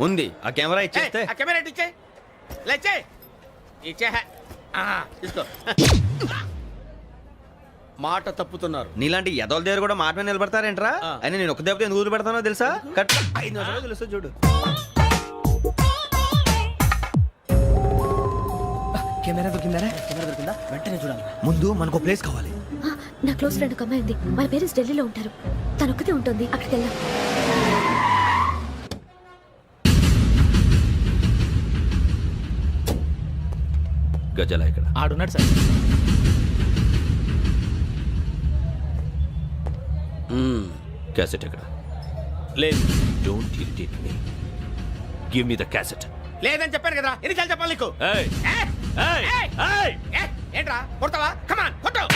ఉంది. ఆ కెమెరా ఇచ్చేస్తే ఆ కెమెరా ఇచ్చే లేచే ఇచ్చే తీసుకో. మాట తప్పుతున్నారు. నీలాంటి ఎదల దగ్గర కూడా మాట మీద నిలబడతారేంట్రా? అని నేను ఒక దెబ్బతో ఎందుకు పెడతానో తెలుసా? కట్ 5 నిమిషాలు తెలుసు చూడు. కెమెరా దొరికిందా? వెంటనే చూడాలి. ముందు మనకు ప్లేస్ కావాలి. నా క్లోజ్ ఫ్రెండ్ ఒక అమ్మాయి ఉంది. వాళ్ళ పేరెంట్స్ ఢిల్లీలో ఉంటారు. తను ఒక్కతే ఉంటుంది. అక్కడికి వెళ్దాం. గజల ఇక్కడ ఆడున్నాడు సార్. క్యాసెట్ ఎక్కడ? లేదు. Don't irritate me. Give me the cassette. లేదని చెప్పాను కదా, ఎన్నిసార్లు చెప్పాలి నీకు? ఏయ్ ఏయ్ ఏయ్ ఏంట్రా కొడతావా? కమాన్ కొట్టు.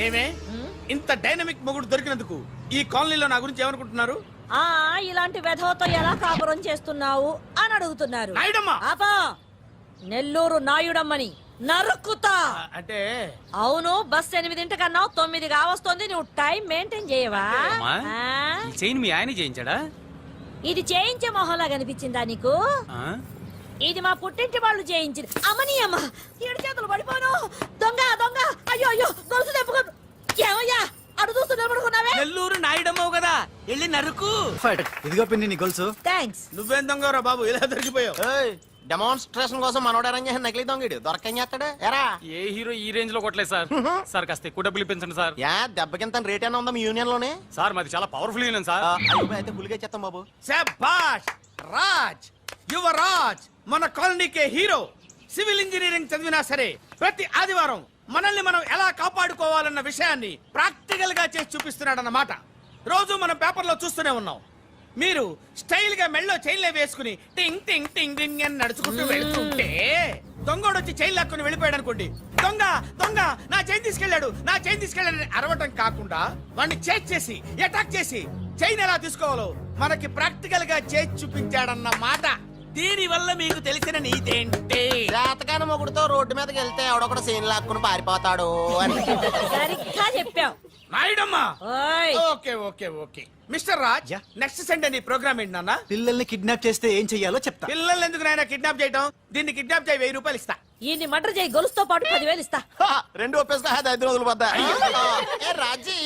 ఏమే ఇంత డైనమిక్ మొగుడు దొరికినందుకు ఈ కాలనీలో నా గురించి ఏమనుకుంటున్నారు? ఇలాంటి వెధవతో ఎలా కాపురం చేస్తున్నావు అని అడుగుతున్నారు. నాయుడమ్మ ఆపా, నెల్లూరు నాయుడమ్మని నరుక్కుతా. అంటే అవును, బస్ 8 కన్నా 9 కావస్తుంది. నువ్వు టైం మెయింటైన్ చేయవా? చైన్ మీ ఆయన చేయించాడా? ఇది చేయించే మొహంలా కనిపించిందా నీకు? ఇది మా పుట్టింటి వాళ్ళు చేయించింది. అమ్మని అమ్మ, 7 చేతులు పడిపోను. దొంగ దొంగ, అయ్యో అయ్యో, గొలుసు తెప్పుకో. ఏమయ్యా అడు చూస్తూ నిలబడుకున్నావే? నెల్లూరు నాయుడమ్మవు కదా, వెళ్ళి నరుకు. ఇదిగో పిన్ని నీ గొలుసు. థ్యాంక్స్. నువ్వేం దొంగరా బాబు, ఇలా దొరికిపోయావు? డెమాన్స్ట్రేషన్ కోసం మనోడు అరేంజ్ చేసిన నకిలీ దొంగడు దొరకని చేస్తాడు. ఎరా ఏ హీరో ఈ రేంజ్ లో కొట్టలేదు సార్. సార్ కాస్త ఎక్కువ డబ్బులు ఇప్పించండి సార్. యా దెబ్బకింత రేట్ అయినా ఉందా మీ యూనియన్ లోనే? సార్ మాది చాలా పవర్ఫుల్ యూనియన్ సార్. అయితే ఫుల్గా చేస్తాం బాబు. శభాష్ రాజ్, యువరాజ్, మన కాలనీకే హీరో. సివిల్ ఇంజనీరింగ్ చదివినా సరే ప్రతి ఆదివారం మనల్ని మనం ఎలా కాపాడుకోవాలన్న విషయాన్ని ప్రాక్టికల్ గా చేసి చూపిస్తున్నాడన్నమాట. రోజు మనం పేపర్లో చూస్తూనే ఉన్నాం. మీరు స్టైల్ గా మెళ్ళో చైన్లే వేసుకుని టింగ్ టింగ్ టింగ్ టింగ్ అని నడుచుకుంటూ వెళ్తుంటే దొంగోడు వచ్చి చైన్ లాక్కుని వెళ్ళిపోయాడు అనుకోండి. దొంగ దొంగ నా చైన్ తీసుకెళ్లాడు, నా చైన్ తీసుకెళ్లాడని అరవటం కాకుండా వాడిని చేజ్ చేసి అటాక్ చేసి చైన్ ఎలా తీసుకోవాలో మనకి ప్రాక్టికల్ గా చేసి చూపించాడన్న మాట. దీని వల్ల మీకు తెలిసిన నీతేంటి? జాతకాన మొగుడుతో రోడ్డు మీదకి వెళ్తే ఎవడొకడు సీన్ లాక్కుని పారిపోతాడు అని. సరిగ్గా చెప్పావు నాయుడమ్మా. ఓయ్. Okay okay okay mister Raj, next Sunday నీ ప్రోగ్రామ్ ఏంటి నాన్న? పిల్లల్ని కిడ్నాప్ చేస్తే ఏం చెయ్యాలో చెప్తా. పిల్లల్ని ఎందుకు నాయన కిడ్నాప్ చేయడం? దీన్ని కిడ్నాప్ చేయి, 1000 రూపాయలు ఇస్తా. ఈయన్ని మర్డర్ చేయి, గొలుసుతో పాటు 10,000 ఇస్తా. రెండు ఒప్పేసుకో, 5 రోజులు పడ్డా. ఏ రాజీ,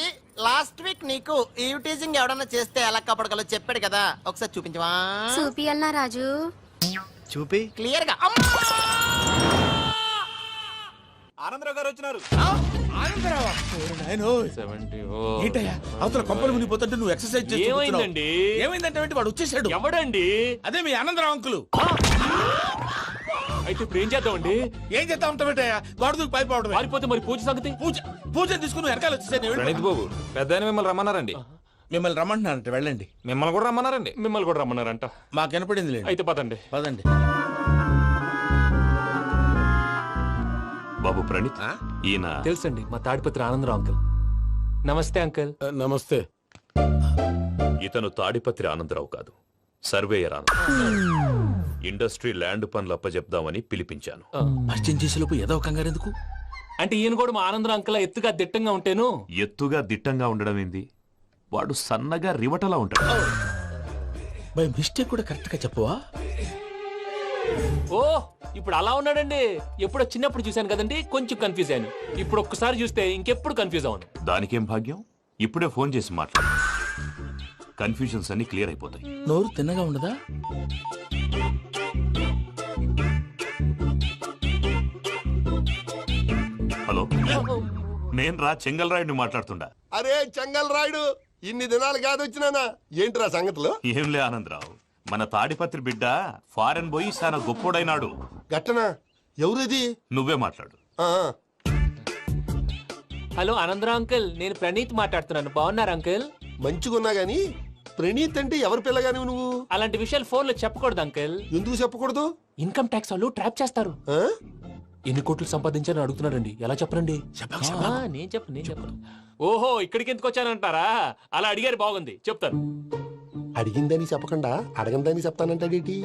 లాస్ట్ వీక్ నీకు ఈవ్ టీజింగ్ ఎవడన్నా చేస్తే ఎలా కాపాడగలో చెప్పాడు కదా, ఒకసారి చూపించవా? చూపియల్నా రాజు? చూపి క్లియర్ గా. ఆనందరావు గారు వచ్చినారు. ఆనందరావా? ఏంటయ్యా అవతల కొంపలు మునిగిపోతుంటే నువ్వు ఎక్సర్సైజ్ చేస్తూ ఏమైందండి? ఏమైందంటే వాడు వచ్చేసాడు. ఎవడండి? అదే మీ ఆనందరావు అంకులు. అయితే ఇప్పుడు ఏం చేద్దామండి? ఏం చేస్తా ఉంటావేటయ్యా? గొడవకు పైపోవడమే. పారిపోతే మరి పూజ సంగతి? పూజ తీసుకుని నువ్వు వెనకాల వచ్చేసాను. ప్రణీత్ బాబు, పెద్ద మిమ్మల్ని రమ్మన్నారండి. మిమ్మల్ని రమ్మంటున్నారంట, వెళ్ళండి. మిమ్మల్ని కూడా రమ్మన్నారండి. మిమ్మల్ని కూడా రమ్మన్నారంట. మాకు వినపడింది లేదు. అయితే పదండి. పదండి. బాబు ప్రణీత్, ఈయన తెలుసండి, మా తాడిపత్రి ఆనందరావు అంకుల్. నమస్తే అంకుల్. నమస్తే. ఇతను తాడిపత్రి ఆనందరావు కాదు, సర్వేయర్ ఆనందరావు. ఇండస్ట్రీ ల్యాండ్ పనులు అప్పచెప్దామని పిలిపించాను. పరిచయం చేసేలోపు ఏదో కంగారు ఎందుకు? అంటే ఈయన కూడా మా ఆనందరావు అంకుల్ ఎత్తుగా దిట్టంగా ఉంటేను. ఎత్తుగా దిట్టంగా ఉండడం ఏంది? వాడు సన్నగా రివటలా ఉంటాడు. బై మిస్టేక్ కూడా కరెక్ట్ గా చెప్పవా? ఓ, ఇప్పుడు అలా ఉన్నాడండి. ఎప్పుడో చిన్నప్పుడు చూశాను కదండి, కొంచెం కన్ఫ్యూజ్ అయ్యాను. ఇప్పుడు ఒక్కసారి చూస్తే ఇంకెప్పుడు కన్ఫ్యూజ్ అవ్వను. దానికేం భాగ్యం, ఇప్పుడే ఫోన్ చేసి మాట్లాడు. కన్ఫ్యూజన్స్ అన్ని క్లియర్ అయిపోతాయి. నోరు తిన్నగా ఉండదా? హలో, నేను రా చెంగల్ రాయుడిని మాట్లాడుతుండా. అరే చెంగల్ రాయుడు, ఇన్ని దినాలు కాదు వచ్చినానా? ఏంట్రా సంగతులు? ఏంలే ఆనందరావు, మన తాడిపత్రి బిడ్డ ఫారెన్ పోయి చాలా గొప్పోడైనాడు. గట్టనా? ఎవరిది? నువ్వే మాట్లాడు. హలో ఆనందరావు అంకుల్, నేను ప్రణీత్ మాట్లాడుతున్నాను. బాగున్నారు అంకుల్? మంచిగున్నా గాని ప్రణీత్ అంటే ఎవరి పిల్లగాని నువ్వు? అలాంటి విషయాలు ఫోన్ లో చెప్పకూడదు అంకుల్. ఎందుకు చెప్పకూడదు? ఇన్కమ్ ట్యాక్స్ వాళ్ళు ట్రాప్ చేస్తారు. ఎన్ని కోట్లు సంపాదించాలని అడుగుతున్నాడండి ఎలా చెప్పనండి నేను చెప్పను ఓహో ఇక్కడికి ఎందుకు వచ్చానంటారా అలా అడిగారు బాగుంది చెప్తాను. అడిగిందని చెప్పకుండా అడగందని చెప్తానంటాడేటి?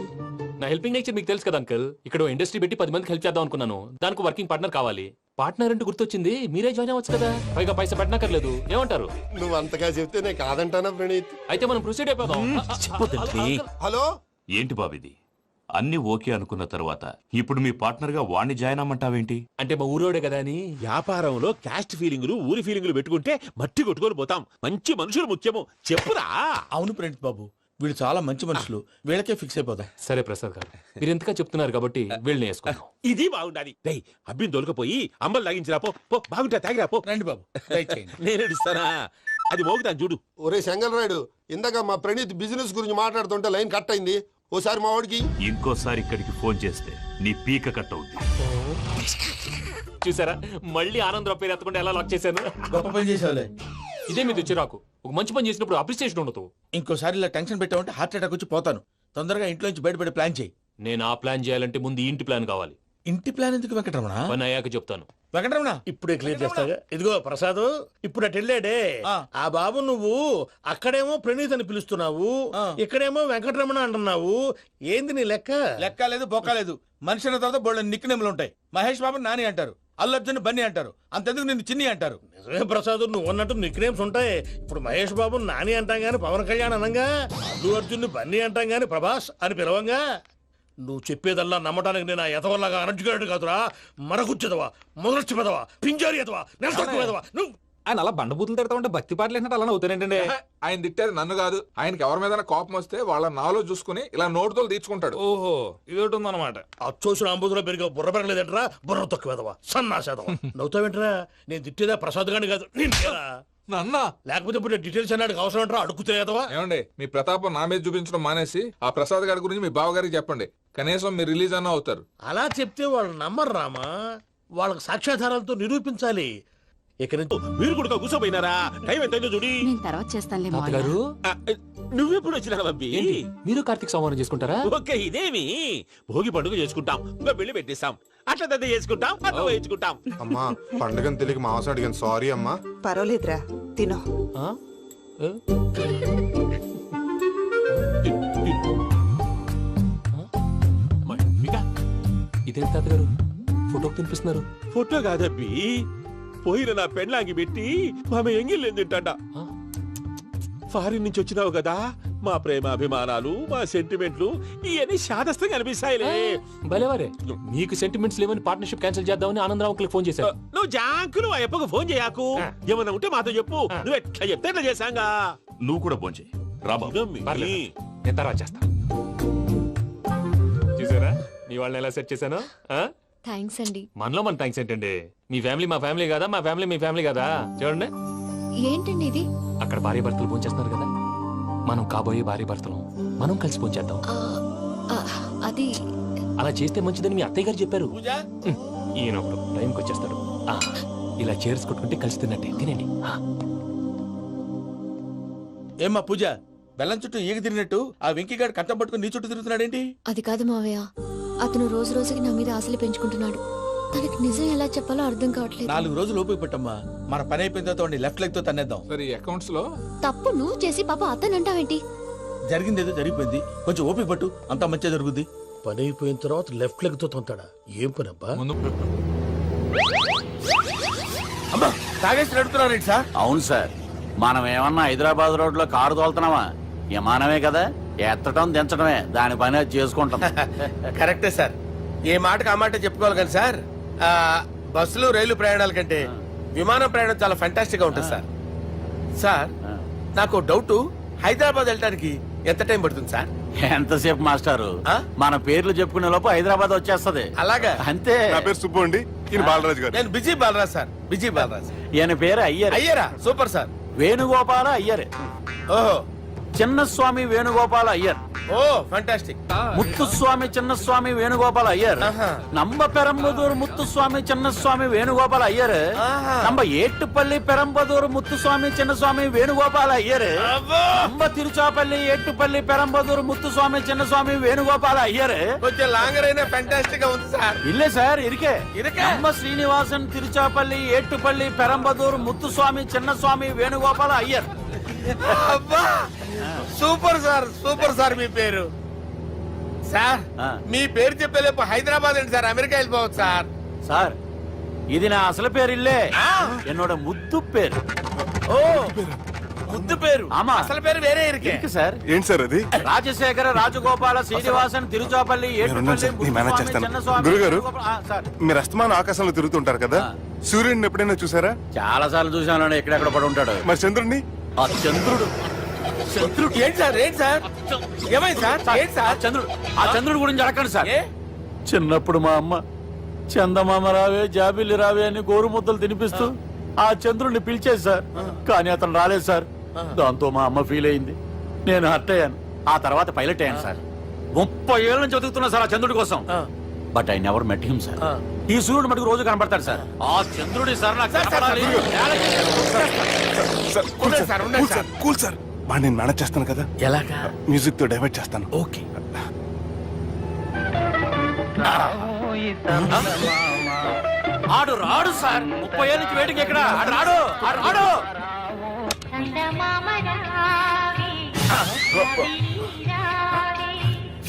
నా హెల్పింగ్ నేచర్ మీకు తెలుసు కదా అంకల్. ఇక్కడ ఇండస్ట్రీ పెట్టి 10 మందికి హెల్ప్ చేద్దాం అనుకున్నాను. దానికి వర్కింగ్ పార్ట్నర్ కావాలి. పార్ట్నర్ అంటే గుర్తొచ్చింది, మీరే జాయిన్ అవ్వచ్చు కదా, పైగా పైసా పెట్టనక్కర్లేదు. ఏమంటారు? నువ్వు అంతగా చెప్తే నేను కాదంటానా ప్రణీత్? అయితే మనం ప్రొసీడ్ అయిపోదాం. హలో, ఏంటి బాబిది? అన్ని ఓకే అనుకున్న తర్వాత ఇప్పుడు మీ పార్ట్నర్ గా వాణ్ణి జాయిన్ అమ్మంటావేంటి? అంటే మా ఊరోడే కదా అని. వ్యాపారంలో క్యాస్ట్ ఫీలింగులు ఊరి ఫీలింగులు పెట్టుకుంటే మట్టి కొట్టుకొని పోతాం. మంచి మనుషులు ముఖ్యము చెప్పురా. అవును ప్రణీత్ బాబు, వీళ్ళు చాలా మంచి మనుషులు, వీళ్ళకే ఫిక్స్ అయిపోదాం. సరే ప్రసాద్ గారు మీరు ఎంతగా చెప్తున్నారు కాబట్టి వీళ్ళని వేసుకుందాం. ఇది బాగుండాలి. డై అబ్బిని దొలకపోయి అంబలు లాగించిరా పో. పో బాగుంటా తాగిరా పో. రండి బాబు, దయచేయండి. నేను ఇస్తానా? అది మోగుతాను చూడు. ఒరే చెంగల్ రాయుడు, ఇందాక మా ప్రణీత్ బిజినెస్ గురించి మాట్లాడుతుంటే లైన్ కట్ అయింది. ఓసారి మా వాడికి ఇంకోసారి ఇక్కడికి ఫోన్ చేస్తే నీ పీక కట్ అవుద్ది. చూసారా మళ్ళీ ఆనందరావు పేరు ఎత్తకుండా ఎలా లాక్ చేశాను. గొప్ప పని చేసేవాళ్ళే. ఇదే మీద చిరాకు. ఒక మంచి పని చేసినప్పుడు అప్రిసియేషన్ ఉండదు. ఇంకోసారి ఇలా టెన్షన్ పెట్టామంటే హార్ట్ అటాక్ వచ్చి పోతాను. తొందరగా ఇంట్లో నుంచి బయటపడే ప్లాన్ చేయి. నేను ఆ ప్లాన్ చేయాలంటే ముందు ఈ ఇంటి ప్లాన్ కావాలి. ఇంటి ప్లాన్ ఎందుకు వెంకటరమణ? పని అయ్యాక చెప్తాను. వెంకటరమణ ఇప్పుడే క్లియర్ చేస్తాగా. ఇదిగో ప్రసాద్, ఇప్పుడు అటు వెళ్ళాడే ఆ బాబు, నువ్వు అక్కడేమో ప్రణీత్ అని పిలుస్తున్నావు, ఇక్కడేమో వెంకటరమణ అంటున్నావు. ఏంది నీ లెక్క? లెక్క లేదు, బొక్క లేదు. మనిషి అన్న తర్వాత బోళ్ళ నిక్నెములు ఉంటాయి. మహేష్ బాబు నాని అంటారు, అల్లు అర్జున్ బన్నీ అంటారు, అంతెందుకు నిన్ను చిన్ని అంటారు. నిజమే ప్రసాద్, నువ్వు అన్నట్టు నిక్ నేమ్స్ ఉంటాయి. ఇప్పుడు మహేష్ బాబు నాని అంటాం గాని పవన్ కళ్యాణ్ అనంగా, అల్లు అర్జున్ బన్నీ అంటాం గాని ప్రభాస్ అని పిలవంగా. నువ్వు చెప్పేదల్లా నమ్మటానికి నేను ఎతవల్లాగా అనర్జుకేటెడ్ కాదురా. మరగుచ్చదవా, మొదలచ్చి పెదవా, పింజారి ఎదవా, నెలసొక్కుదవా నువ్వు. ఆయన అలా బండబూతులు తిడతా ఉంటే భక్తి పాటలు ఏంటంటే అలా అవుతానంటే. ఆయన తిట్టేది నన్ను కాదు, ఆయనకి ఎవరి మీద కోపం వస్తే వాళ్ళ నాలో చూసుకుని ఇలా నోటుతో తీర్చుకుంటాడు. ఓహో ఇదొకటి ఉందన్నమాట. అచ్చోసిన అంబుధులో పెరిగా బుర్ర పెరగలేదంటరా, బుర్ర తొక్కువేదవా, సన్నాసేదవా. నవ్వుతావేంటరా? నేను తిట్టేదా ప్రసాద్ గాని కాదు, నిన్నేరా. నన్న లేకపోతే ఇప్పుడు డీటెయిల్స్ అన్నాడు అవసరం అంటారా? అడుగుతాయేదవా. ఏమండి, మీ ప్రతాపం నా మీద చూపించడం మానేసి ఆ ప్రసాద్ గారి గురించి మీ బావగారికి చెప్పండి. కనీసం మీరు రిలీజ్ అన్న అవుతారు. అలా చెప్తే వాళ్ళు నమ్మరు రామా. వాళ్ళకి సాక్ష్యాధారాలతో నిరూపించాలి. ఇక నుంచి మీరు కూడా కూర్చోపోయినారా? టైం ఎంత చూడి. నేను తర్వాత చేస్తానులే మావయ్య. తాతగారు నువ్వెప్పుడు వచ్చినా అబ్బి? ఏంటి మీరు కార్తీక్ సంహారం చేసుకుంటారా? ఓకే, ఇదేమి భోగి పండుగ చేసుకుంటాం, ఇంకా పెళ్లి పెట్టేస్తాం, అట్లా దద్ద చేసుకుంటాం, అట్లా వేయించుకుంటాం. అమ్మా పండుగని తెలియక మావస అడిగాను, సారీ అమ్మా. పర్వాలేదురా తినో. ఆ? ఏ? ఇదేంటి తాతగారు ఫోటోకి తినిపిస్తున్నారు? ఫోటో కాదబ్బి, పోయిన నా పెళ్ళాంగి పెట్టి ఆమె ఎంగిల్లేం తింటాడ. ఆ? ఫారిన్ నుంచి వచ్చినావు కదా, మా ప్రేమ అభిమానాలు, మా సెంటిమెంట్లు ఇవన్నీ శాదస్తంగా అనిపిస్తాయిలే. భలేవారే, మీకు సెంటిమెంట్స్ లేవని పార్ట్నర్షిప్ క్యాన్సిల్ చేద్దామని ఆనందరావు అంకుల్కి ఫోన్ చేశారు. నువ్వు జాంకులు ఆ అప్పకు ఫోన్ చేయకు. ఏమన్నా ఉంటే మాతో చెప్పు, నువ్వు ఎట్లా చెప్తే ఎట్లా చేశాంగా. నువ్వు కూడా ఫోన్ చేయి రాబా. పర్లేదు, నేను తర్వాత చేస్తా. చూసారా మీ వాళ్ళని ఎలా సెట్ చేశాను? థ్యాంక్స్ అండి. మనలో మన థ్యాంక్స్ ఏంటండి? మీ ఫ్యామిలీ మా ఫ్యామిలీ కదా, మా ఫ్యామిలీ మీ ఫ్యామిలీ కదా. చూడండి, ఏంటండి ఇది? అక్కడ భార్య భర్తలు భోంచేస్తున్నారు కదా, మనం కాబోయే భార్య భర్తలు మనం కలిసి భోంచేద్దాం. ఆ, అది అలా చేస్తే మంచిదని మీ అత్తయ్య గారు చెప్పారు. ఈయన ఒకడు టైంకి వచ్చేస్తాడు. ఆ, ఇలా చేర్స్ కొట్టుకుంటే కలిసి తిన్నట్టే. తినండి. ఏమ్మా పూజ, బెల్లం చుట్టూ ఈగ తిరిగినట్టు ఆ వెంకీగాడు కట్టం పట్టుకుని నీ చుట్టూ తిరుగుతున్నాడేంటి? అది కాదు మావయ్య, అతను రోజు రోజుకి నా మీద ఆశలు పెంచుకుంటున్నాడు. తనకి నిజం ఎలా చెప్పాలో అర్థం కావట్లేదు. 4 రోజులు ఓపిక పట్టమ్మా, మన పని అయిపోయిన తర్వాత లెఫ్ట్ లెగ్ తో తన్నేద్దాం. సరే అకౌంట్స్ లో తప్పు నువ్వు చేసి పాప అతను అంటావేంటి? జరిగింది ఏదో జరిగిపోయింది, కొంచెం ఓపిక పట్టు, అంతా మంచిగా జరుగుద్ది. పని అయిపోయిన తర్వాత లెఫ్ట్ లెగ్ తో తొంతాడా? ఏం పని అబ్బా? ముందు అమ్మా తాగేసి నడుపుతున్నారేంటి సార్? అవును సార్, మనం ఏమన్నా హైదరాబాద్ రోడ్ లో కారు తోలుతున్నామా? విమానమే కదా, ఎత్తడం దించడమే దాని పని అది చేసుకుంటాం. కరెక్టే సార్, ఏ మాటకు ఆ మాట చెప్పుకోవాలి కానీ సార్, బస్సులు రైలు ప్రయాణాల కంటే విమానం ప్రయాణం చాలా ఫంటాస్టిక్ గా ఉంటుంది సార్. సార్ నాకు డౌట్, హైదరాబాద్ వెళ్ళడానికి ఎంత టైం పడుతుంది సార్? ఎంతసేపు మాస్టారు, మన పేర్లు చెప్పుకునే లోపు హైదరాబాద్ వచ్చేస్తది. అలాగా? అంతే. నా పేరు సుబ్బు అండి, ఈయన బాలరాజు గారు. నేను busy Balaraj sir, busy Balaraj. ఈయన పేరు అయ్యర్. అయ్యరా? Super sir. వేణుగోపాల అయ్యర్. ఓహో, చిన్నస్వామి వేణుగోపాల అయ్యర్. Oh fantastic. ముత్తుస్వామి చిన్నస్వామి వేణుగోపాల్ అయ్యర్ நம்ம பெரம்பதூர் முத்துசுவாமி சின்னசுவாமி வேணுகோபால் ஐயர் நம்ம ஏட்டுப்பள்ளி பெரம்பதூர் முத்துசுவாమి చిన్నస్వామి వేణుగోపాల్ అయ్యర్ நம்ம తిరుచాపల్లి ఏట్టుపల్లి పెరంబదూర్ ముత్తుస్వామి చిన్నస్వామి వేణుగోపాల్ అయ్యర్ కొంచెం లాంగర్ అయినా ఫంటాస్టిక్ గా ఉంది సార్. இல்ல சார் இருக்கே இருக்கே? நம்ம ஸ்ரீனிவாசன் తిరుచాపల్లి ఏట్టుపల్లి పెరంబదూర్ ముత్తుస్వామి చిన్నస్వామి వేణుగోపాల్ అయ్యర్. అబ్బా సూపర్ సార్, సూపర్ సార్. మీ పేరు సార్, మీ పేరు చెప్పేలేపు హైదరాబాద్ అండి సార్, అమెరికా వెళ్ళిపోవచ్చు సార్. சார் இது நான் అసలు పేరు இல்லే என்னோட ముద్దు పేరు. ఓ ముద్దు పేరు. ఆమా. అసలు పేరు వేరే ఇருக்கு సార్. ఏంటి సార్ అది? రాజశేఖర రాజగోపాల శ్రీనివాసన్ తిరుచాపల్లి ఏటుపల్లి ముత్తుస్వామి చిన్నస్వామి గురుగారు వేణుగోపాల్. సార్ మీరు అస్తమానం ఆకాశంలో తిరుగుతుంటారు కదా, సూర్యుడిని ఎప్పుడైనా చూసారా? చాలా సార్లు చూసాను, ఎక్కడెక్కడ పడి ఉంటాడు. మరి చంద్రుడిని? ఆ చంద్రుడు ఏంటి సార్, ఏంటి సార్, ఏమైంది సార్, ఏంటి సార్? ఆ చంద్రుడు గురించి అడగండి సార్. ఏ? చిన్నప్పుడు మా అమ్మ చందమామ రావే జాబిల్లి రావే అని గోరు ముద్దలు తినిపిస్తూ ఆ చంద్రుడిని పిలిచేది సార్. కానీ అతను రాలేదు సార్. దాంతో మా అమ్మ ఫీల్ అయింది, నేను హర్ట్ అయ్యాను. ఆ తర్వాత పైలట్ అయ్యాను సార్. 30 ఏళ్ళ నుంచి చదువుతున్నా సార్ ఆ చంద్రుడి కోసం. But I never met him sir. ఈ సూర్యుడు మటుకు రోజు కనపడతాడు సార్. ఆ చంద్రుడి సార్ నాకు కనపడాలి. కూల్ సార్, వాడిని నేను మేనేజ్ చేస్తాను కదా. ఎలాగా? మ్యూజిక్ తో డైవర్ట్ చేస్తాను. ఓకే. ఆడు రాడు సార్. 30 ఏళ్ళ నుంచి వేటికి ఎక్కడ ఆడు రాడు. ఆడు రాడు.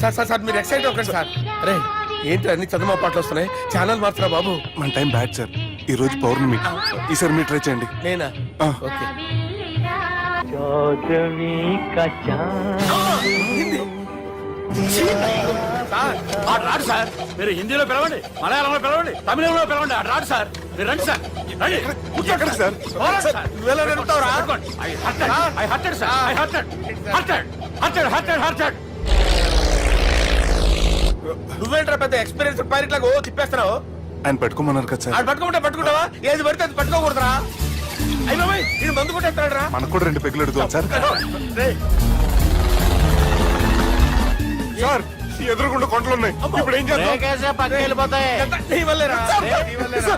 సార్ సార్ సార్ మీరు ఎక్సైట్ అవ్వకండి సార్. అరే ఏంటి అన్ని చదువు పాటలు వస్తున్నాయి, ఛానల్ మార్చరా బాబు. మన టైం బ్యాడ్ సార్, ఈ రోజు పౌర్ణమి. ఈసారి మీరు ట్రై చేయండి. నేనా? ఆ. ఓకే. సార్ ఆడు రాడు సార్. మీరు హిందీలో పిలవండి, మలయాళంలో పిలవండి, తమిళంలో పిలవండి. ఆడు రాడు సార్. మీరు రండి సార్, రండి. కూర్చోకండి సార్. పోరాడు సార్. నువ్వెలా నడుపుతావురా? I hurted, sir. I hurted. నువ్వేంట్రా పెద్ద ఎక్స్పీరియన్స్ పైరెట్ లాగా ఓ తిప్పేస్తున్నావు? ఆయన పెట్టుకోమన్నారు కదా సార్. ఆడు పట్టుకుంటే పట్టుకుంటావా? ఏది పడితే అది పట్టుకోకూడదురా. అయ్యి బాబాయ్ ఇది మందు కొట్టేస్తాడు రా. మనకు కూడా 2 పెగ్గులు ఎడుగుతాం సార్. సార్ ఎదురుకుండా కొండలు ఉన్నాయి, ఇప్పుడు ఏం చేద్దాం? పక్కకి వెళ్ళిపోతాయి. నీ వల్లేరా? నీ వల్లేరా?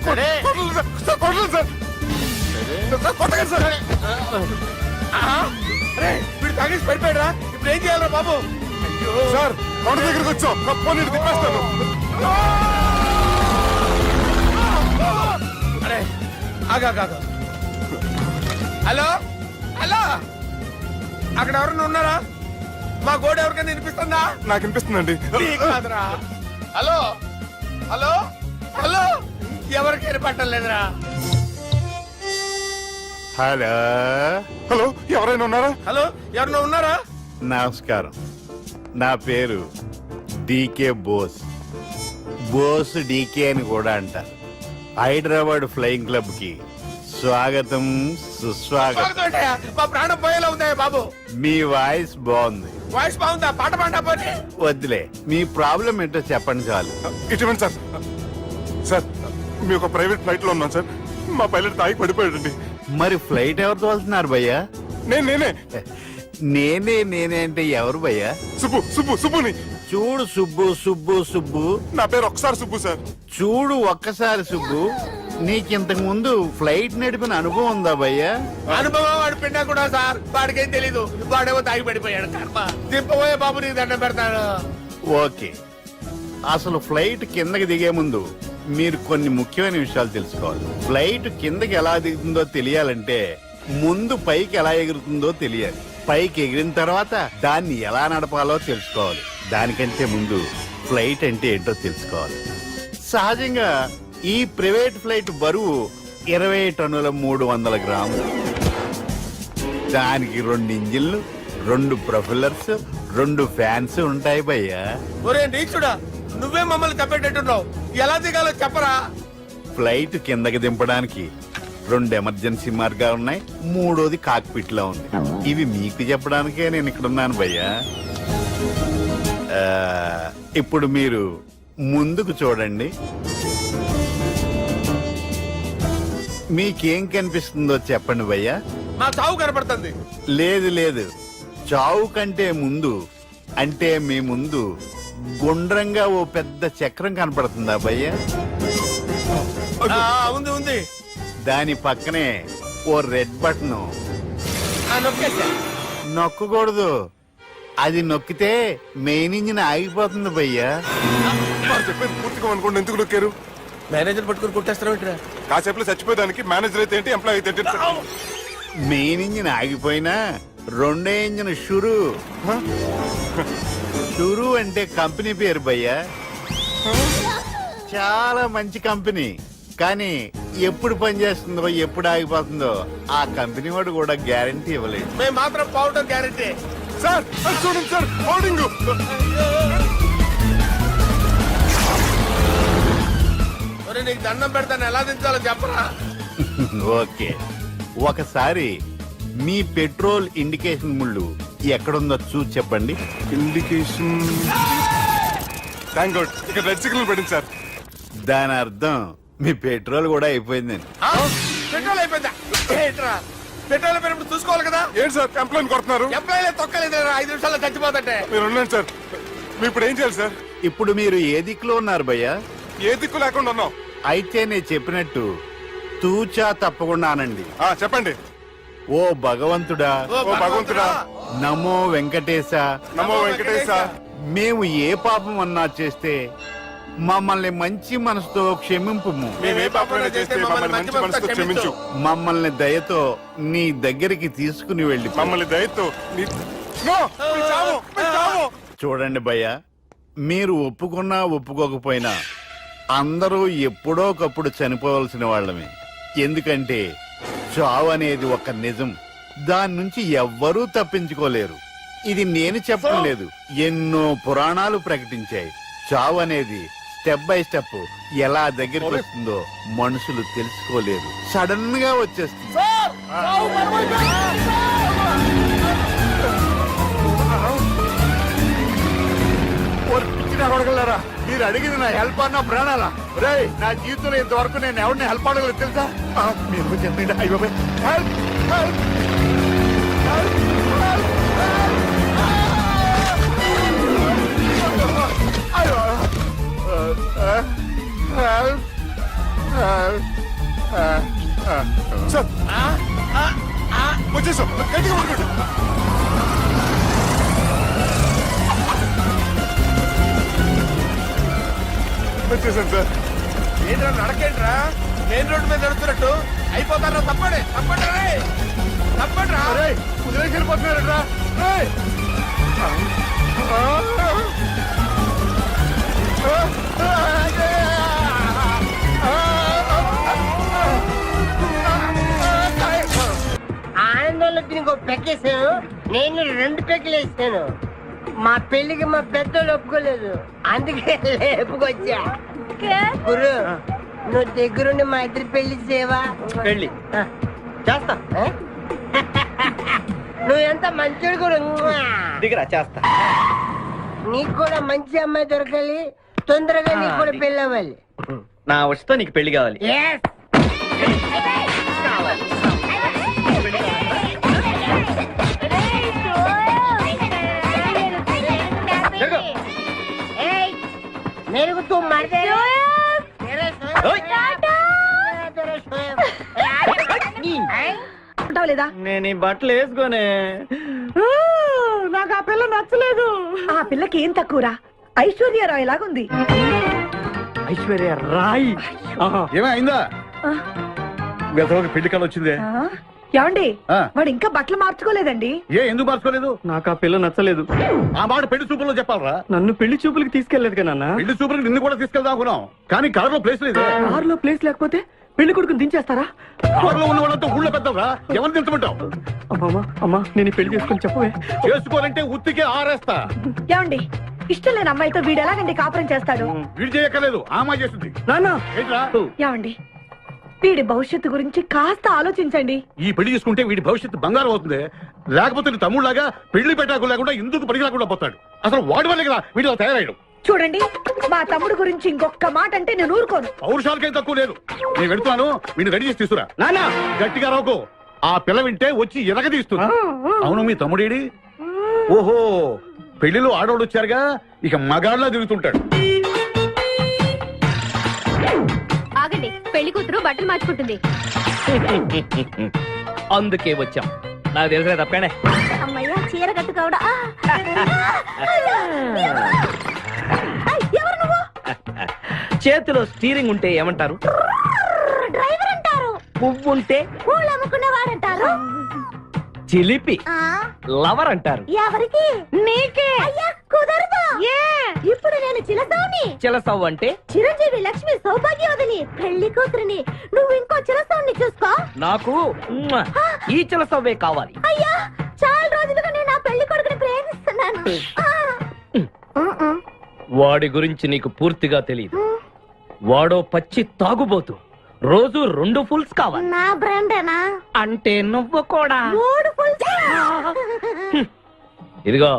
Kondalu sir, sir, Kondalu sir. Sir, కొట్టకండి సార్. అరే వీడు తాగేసి పడిపోయాడురా. ఇప్పుడు ఏం చేయాలరా బాబు? సార్ కొండ దగ్గరికి వచ్చాం, పోనీ తిప్పేస్తాను. అరే ఆగా. హలో హలో, అక్కడ ఎవరన్నా ఉన్నారా? మా గోడ ఎవరికైనా వినిపిస్తుందా? నాకు అనిపిస్తుందండి. నీకు కాదురా. హలో హలో హలో, ఎవరికి వినపట్టలేదురా. హలో హలో, ఎవరైనా ఉన్నారా? హలో ఎవరన్నా ఉన్నారా? నమస్కారం, నా పేరు డీకే బోస్. బోస్ డీకే అని కూడా అంటారు. హైదరాబాద్ ఫ్లయింగ్ క్లబ్ కి స్వాగతం సుస్వాగతం. స్వాగతం. మా ప్రాణం పోయేలా ఉందా బాబు? మీ వాయిస్ బాగుంది. వాయిస్ బాగుందా? పాట పాడా పోనీ. వద్దులే, మీ ప్రాబ్లం ఏంటో చెప్పండి చాలు. ఇటువంటి సార్, సార్ మీ ఒక ప్రైవేట్ ఫ్లైట్ లో ఉన్నాం సార్. మా పైలట్ తాగి పడిపోయాడండి. మరి ఫ్లైట్ ఎవరితో వెళ్తున్నారు భయ్యా? నేనే నేనే అంటే ఎవరు భయ్యా? సుబ్బుని. చూడు సుబ్బు, నా పేరు ఒకసారి సుబ్బు సార్. చూడు ఒక్కసారి సుబ్బు, నీకింతకు ముందు ఫ్లైట్ నడిపిన అనుభవం ఉందా భయ్యా? అనుభవం వాడు పిన్నా కూడా సార్, వాడికేం తెలీదు. వాడేమో తాగి పడిపోయాడు. కర్మ. దింపబోయే బాబు నీకు దండం పెడతాను. ఓకే, అసలు ఫ్లైట్ కిందకి దిగే ముందు మీరు కొన్ని ముఖ్యమైన విషయాలు తెలుసుకోవాలి. ఫ్లైట్ కిందకి ఎలా దిగుతుందో తెలియాలంటే ముందు పైకి ఎలా ఎగురుతుందో తెలియాలి. పైకి ఎగిరిన తర్వాత దాన్ని ఎలా నడపాలో తెలుసుకోవాలి. దానికంటే ముందు ఫ్లైట్ అంటే ఏంటో తెలుసుకోవాలి. సహజంగా ఈ ప్రైవేట్ ఫ్లైట్ బరువు 20 టన్నుల 300 గ్రాములు. దానికి 2 ఇంజిన్లు, 2 ప్రొపెల్లర్స్, 2 ఫ్యాన్స్ ఉంటాయి భయ్యా. ఒరే నీచుడా, నువ్వే మమ్మల్ని తప్పేటట్టున్నావు. ఎలా దిగాలో చెప్పరా? ఫ్లైట్ కిందకి దింపడానికి 2 ఎమర్జెన్సీ మార్గాలు ఉన్నాయి, 3వది కాక్పిట్ లో ఉంది. ఇవి మీకు చెప్పడానికే నేను ఇక్కడ ఉన్నాను భయ్యా. ఇప్పుడు మీరు ముందుకు చూడండి. మీకేం కనిపిస్తుందో చెప్పండి భయ్యా. మా చావు కనపడుతుంది. లేదు, చావు కంటే ముందు అంటే మీ ముందు గుండ్రంగా ఓ పెద్ద చక్రం కనపడుతుందా భయ్య? ఉంది ఉంది. దాని పక్కనే ఓ రెడ్ బటన్ నొక్కేసా. నొక్కకూడదు. అది నొక్కితే మెయిన్ ఇంజిన్ ఆగిపోతుంది భయ్యా. చెప్పేది పూర్తిగా అనుకోండి, ఎందుకు నొక్కారు? మేనేజర్ పట్టుకుని కొట్టేస్తారా? కాసేపులో చచ్చిపోయేదానికి మేనేజర్ అయితే ఏంటి, ఎంప్లాయ్ అయితే ఏంటి? మెయిన్ ఇంజిన్ ఆగిపోయినా రెండో ఇంజిన్ షురు. షురు అంటే కంపెనీ పేరు భయ్యా. చాలా మంచి కంపెనీ. కానీ ఎప్పుడు పనిచేస్తుందో ఎప్పుడు ఆగిపోతుందో ఆ కంపెనీ వాడు కూడా గ్యారంటీ ఇవ్వలేదు. మేము మాత్రం పౌడర్ గ్యారెంటీ. సార్ అది చూడండి సార్, హోర్డింగ్. నీకు దండం పెడతాను, ఎలా దించాలో చెప్పరా? ఓకే, ఒకసారి మీ పెట్రోల్ ఇండికేషన్ ముళ్ళు ఎక్కడుందో చూసి చెప్పండి. ఇండికేషన్. థ్యాంక్ గాడ్, ఇక్కడ రెడ్ సిగ్నల్ పడింది సార్. దాని అర్థం మీ పెట్రోల్ కూడా అయిపోయిందని. పెట్రోల్ అయిపోయిందా? ఏంట్రా పెట్రోల్ అయిపోయినప్పుడు చూసుకోవాలి కదా. ఏంటి సార్ ఎంప్లాయ్ కొడుతున్నారు? ఎంప్లాయీలే తొక్కలేదు, 5 నిమిషాల్లో చచ్చిపోతుంటే. మీరు ఉండండి సార్, మీరు ఇప్పుడు ఏం చేయాలి సార్? ఇప్పుడు మీరు ఏ దిక్కులో ఉన్నారు భయ్యా? ఏ దిక్కు లేకుండా ఉన్నాం. అయితే నేను చెప్పినట్టు తూచా తప్పకుండా అనండి. చెప్పండి. ఓ భగవంతుడా, ఓ భగవంతుడా, నమో వెంకటేశ, నమో వెంకటేశ. మేము ఏ పాపం అన్నా చేస్తే మమ్మల్ని మంచి మనసుతో క్షమింపుము. మేము ఏ పాపమైనా చేస్తే మమ్మల్ని మంచి మనసుతో క్షమించు. మమ్మల్ని దయతో నీ దగ్గరికి తీసుకుని వెళ్ళి మమ్మల్ని దయతో చూడండి భయ్య, మీరు ఒప్పుకున్నా ఒప్పుకోకపోయినా అందరూ ఎప్పుడో ఒకప్పుడు చనిపోవలసిన వాళ్ళమే. ఎందుకంటే చావు అనేది ఒక నిజం, దాని నుంచి ఎవ్వరూ తప్పించుకోలేరు. ఇది నేను చెప్పడం లేదు, ఎన్నో పురాణాలు ప్రకటించాయి. చావు అనేది స్టెప్ బై స్టెప్ ఎలా దగ్గరికి వస్తుందో మనుషులు తెలుసుకోలేరు, సడన్ గా వచ్చేస్తుంది. అడగలరా, మీరు అడిగింది నా హెల్ప్ అన్న ప్రాణాలా? రే, నా జీవితంలో ఇంతవరకు నేను ఎవరిని హెల్ప్ అడగలేదు తెలుసా? మీరు చెప్పండి. అయ్యో హెల్ప్ హెల్ప్ సార్ వచ్చేసాం, గట్టిగా పడుకోండి. వచ్చేసాను సార్. ఏంట్రా నడకేంట్రా, మెయిన్ రోడ్డు మీద నడుస్తున్నట్టు అయిపోతారా? తప్పండి తప్పండి రే, తప్పండి రా. కుదిరేసి వెళ్ళిపోతున్నారా? ఆనందంలో దీనికి ఒక పెక్కేసాను, నేను 2 పెక్కలు వేసాను. మా పెళ్లికి మా పెద్దోళ్ళు ఒప్పుకోలేదు, అందుకే లేపుకొచ్చా. గురు, నువ్వు దగ్గరుండి మా ఇద్దరు పెళ్లి చేయవా? పెళ్లి చేస్తా. నువ్వు ఎంత మంచోడు గురు. దిగరా, చేస్తా. నీకు కూడా మంచి అమ్మాయి దొరకాలి, తొందరగా నీకు కూడా పెళ్లి అవ్వాలి. నా వస్తే నీకు పెళ్లి కావాలి. Yes. मेरे को तुम मार दे లేదా? నేను ఈ బట్టలు వేసుకోనే, నాకు ఆ పిల్ల నచ్చలేదు. ఆ పిల్లకి ఏం తక్కువరా, ఐశ్వర్యరాయ్ లాగుంది. ఐశ్వర్య రాయ్ ఏమైందా? పెళ్లి కళ వచ్చిందే. ఏమండి, వాడు ఇంకా బట్టలు మార్చుకోలేదండి. ఎందుకు మార్చుకోలేదు? నాకు ఆ పిల్ల నచ్చలేదు. ఆ మాట పెళ్లి చూపుల్లో చెప్పాలరా. నన్ను పెళ్లి చూపులకి తీసుకెళ్లేదు కదా. పెళ్లి చూపులకు నిన్ను కూడా తీసుకెళ్దాం అనుకున్నాం, కానీ కారులో ప్లేస్ లేదు. కారులో ప్లేస్ లేకపోతే పెళ్లి కొడుకుని దించేస్తారా? కారులో ఉన్న వాళ్ళంతా ఊళ్ళో పెద్దవరా, ఎవరిని దించమంటావు? అమ్మా, నేను పెళ్లి చేసుకుని చెప్పవే. చేసుకోవాలంటే ఉత్తికే ఆరేస్తా. ఏమండి, ఇష్టం లేని అమ్మాయితో వీడు ఎలాగండి కాపురం చేస్తాడు? వీడు చేయక్కర్లేదు, ఆ అమ్మాయి చేస్తుంది. నాన్న, ఏంట్రా? ఏమండి, వీడి భవిష్యత్తు గురించి కాస్త ఆలోచించండి. ఈ పెళ్లి చేసుకుంటే వీడి భవిష్యత్తు బంగారం అవుతుంది. లేకపోతే నీ తమ్ముళ్లాగా పెళ్లి పెట్టాకు లేకుండా ఎందుకు పనికి రాకుండా పోతాడు. అసలు వాడి వల్లే కదా వీడిలో తయారయ్యాడు. చూడండి, మా తమ్ముడు గురించి ఇంకొక మాట అంటే నేను ఊరుకోను. పౌరుషాలకేం తక్కువ లేదు. నేను వెళ్తున్నాను, వీడిని రెడీ చేసి తీసుకురా. నాన్న గట్టిగా రాకు, ఆ పిల్ల వింటే వచ్చి ఎరగదీస్తుంది. అవును, మీ తమ్ముడేడి? ఓహో పెళ్లిలో ఆడవాళ్ళు వచ్చారుగా, ఇక మగాళ్ళ తిరుగుతుంటాడు. ఆగండి, పెళ్లి కూతురు బట్టలు మార్చుకుంటుంది. అందుకే వచ్చాం. నాకు తెలిసిన తప్పకండి. అమ్మయ్యా చీర కట్టుకోవడా ఎవరు నువ్వు? చేతిలో స్టీరింగ్ ఉంటే ఏమంటారు? డ్రైవర్ అంటారు. పువ్వు ఉంటే పూలు అమ్ముకునేవాడంటారు. చిలిపి లవర్ అంటారు. ఎవరికి? నీకే. అయ్యా కుదరదు. ఇప్పుడు నేను చిలసౌని. చిలసవ్వు అంటే చిరంజీవి లక్ష్మి సౌభాగ్యవతిని, పెళ్లి కూతురిని. నువ్వు ఇంకో చిలసౌని చూసుకో. నాకు ఈ చిలసవ్వే కావాలి. అయ్యా చాలా రోజులుగా నేను ఆ పెళ్లి కొడుకుని ప్రేమిస్తున్నాను. వాడి గురించి నీకు పూర్తిగా తెలియదు. వాడో పచ్చి తాగుబోతు. రోజు 2 ఫుల్స్ కావాలి. నా బ్రాండేనా? అంటే నువ్వు కూడా 3 ఫుల్స్. ఇదిగో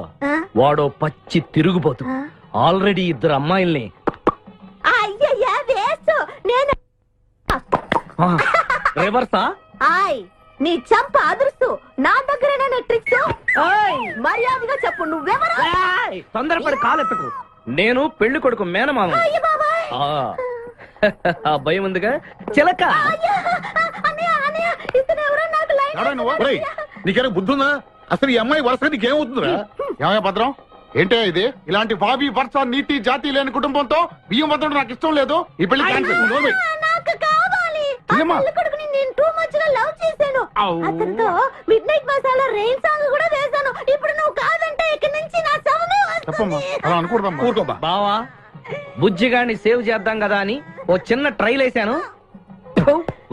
వాడో పచ్చి తిరుగుబోతు. ఆల్రెడీ 2 అమ్మాయిల్ని. అయ్యయ్యా వేస్ట్. నేను రివర్సా? ఆయ్ నీ చంప అదురుస్తూ నా దగ్గరేనా ట్రిక్స్? మర్యాదగా చెప్పు నువ్వెవరు? తొందరపడి కాలెత్తకు. నేను పెళ్లి కొడుకు మేనమామ. అయ్య బాబాయ్. ఆ భయం ఉందిగా చిలక. అన్నయ్య అన్నయ్య ఇతను ఎవరో నాకు లైన్. నీకేనా బుద్ధుందా? అసలు ఈ అమ్మాయి వరుస నీకేమవుతుందిరా? ఏమయ్య భద్రం, ఏంటే ఇది? ఇలాంటి బాబీ వరుస నీతి జాతి లేని కుటుంబంతో బియ్యం వద్ద నాకు ఇష్టం లేదు. ఈ పెళ్లి క్యాన్సిల్. నాకు కావాలి. ఆ పెళ్లి కొడుకుని నేను టూ మచ్ గా లవ్ చేశాను. అతనితో mid night masala rain song కూడా వేశాను. ఇప్పుడు నువ్వు కాదంటే ఇక్కడి నుంచి నా శవమే వస్తుంది. బావా బుజ్జిగాని సేవ్ చేద్దాం కదా అని ఓ చిన్న ట్రైల్ వేసాను.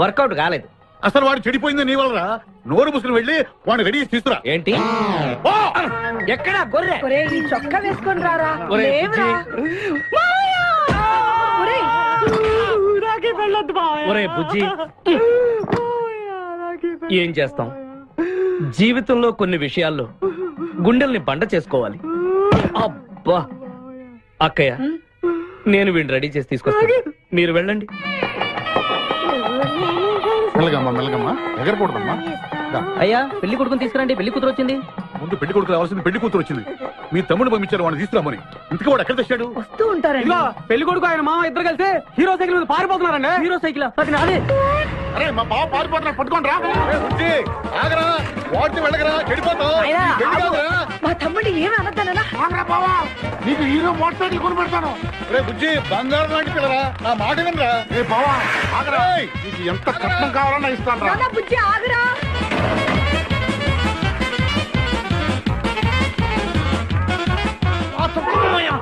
వర్కౌట్ కాలేదు. అసలు వాడు చెడిపోయింది నీ వల్లరా. నోరు ముసుకుని వెళ్ళి వాడిని రెడీ చేసి తీసుకురా. ఏంటి? ఎక్కడా గొర్రె? ఈ చొక్కా వేసుకొని రారా. ఒరే, లేవురా. ఒరేయ్, నాకే వెళ్ళొద్దు బావయ్య. ఒరే బుజ్జి, ఏం చేస్తాం? జీవితంలో కొన్ని విషయాల్లో గుండెల్ని బండ చేసుకోవాలి. అబ్బా అక్కయ్య, నేను వీడిని రెడీ చేసి తీసుకొస్తాను. మీరు వెళ్ళండి. మెల్లగమ్మా మెల్లగమ్మా, ఎగరకూడదమ్మా. అయ్యా పెళ్లి కొడుకుని తీసుకురండి. పెళ్లి కూతురు వచ్చింది. ముందు పెళ్లి కొడుకు రావాల్సింది, పెళ్లి కూతురు వచ్చింది. మీ తమ్ముడు పంపించారు వాడిని తీసుకురామని. ఇంతకీ వాడు ఎక్కడ తెచ్చాడు? వస్తూ ఉంటారండి. పెళ్లి కొడుకు ఆయన మామ ఇద్దరు కలిసి హీరో సైకిల్ మీద పారిపోతున్నారండి. హీరో సైకిల్ అది నాదే. అరే మా బావ పారిపోతున్నా, పట్టుకోండి రా. ఆగరా, వాడిని వెళ్ళగరా, చెడిపోతావు. మా తమ్ముడు ఏమి అనద్దనా? నీకు హీరో మోటార్ సైకిల్ కొని పెడతాను. రే బుజ్జి, బంగారం లాంటి పిల్లరా, నా మాట వినరా. రే బావా ఆగరా, నీకు ఎంత కట్నం కావాలన్నా ఇస్తాను రా. బుజ్జి ఆగురా.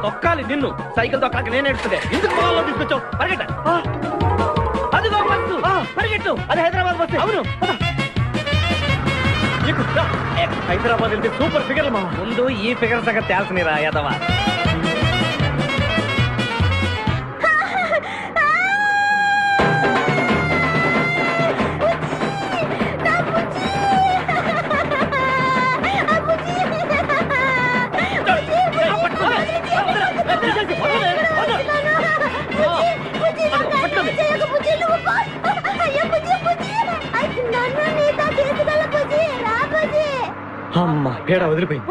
తొక్కాలి నిన్ను. సైకిల్ తొక్కాక నేను ఎడుతుండే. ఎందుకు పొలంలో తీసుకొచ్చావు? పరిగెట్ట. అదిగో బస్సు, పరిగెట్టు. అది హైదరాబాద్ బస్సు. అవును. హైదరాబాద్ వెళ్తే సూపర్ ఫిగర్ మా. ముందు ఈ ఫిగర్ సగం తేల్చనిరా యాదవా. అమ్మా పేడ వదిలిపోయింది.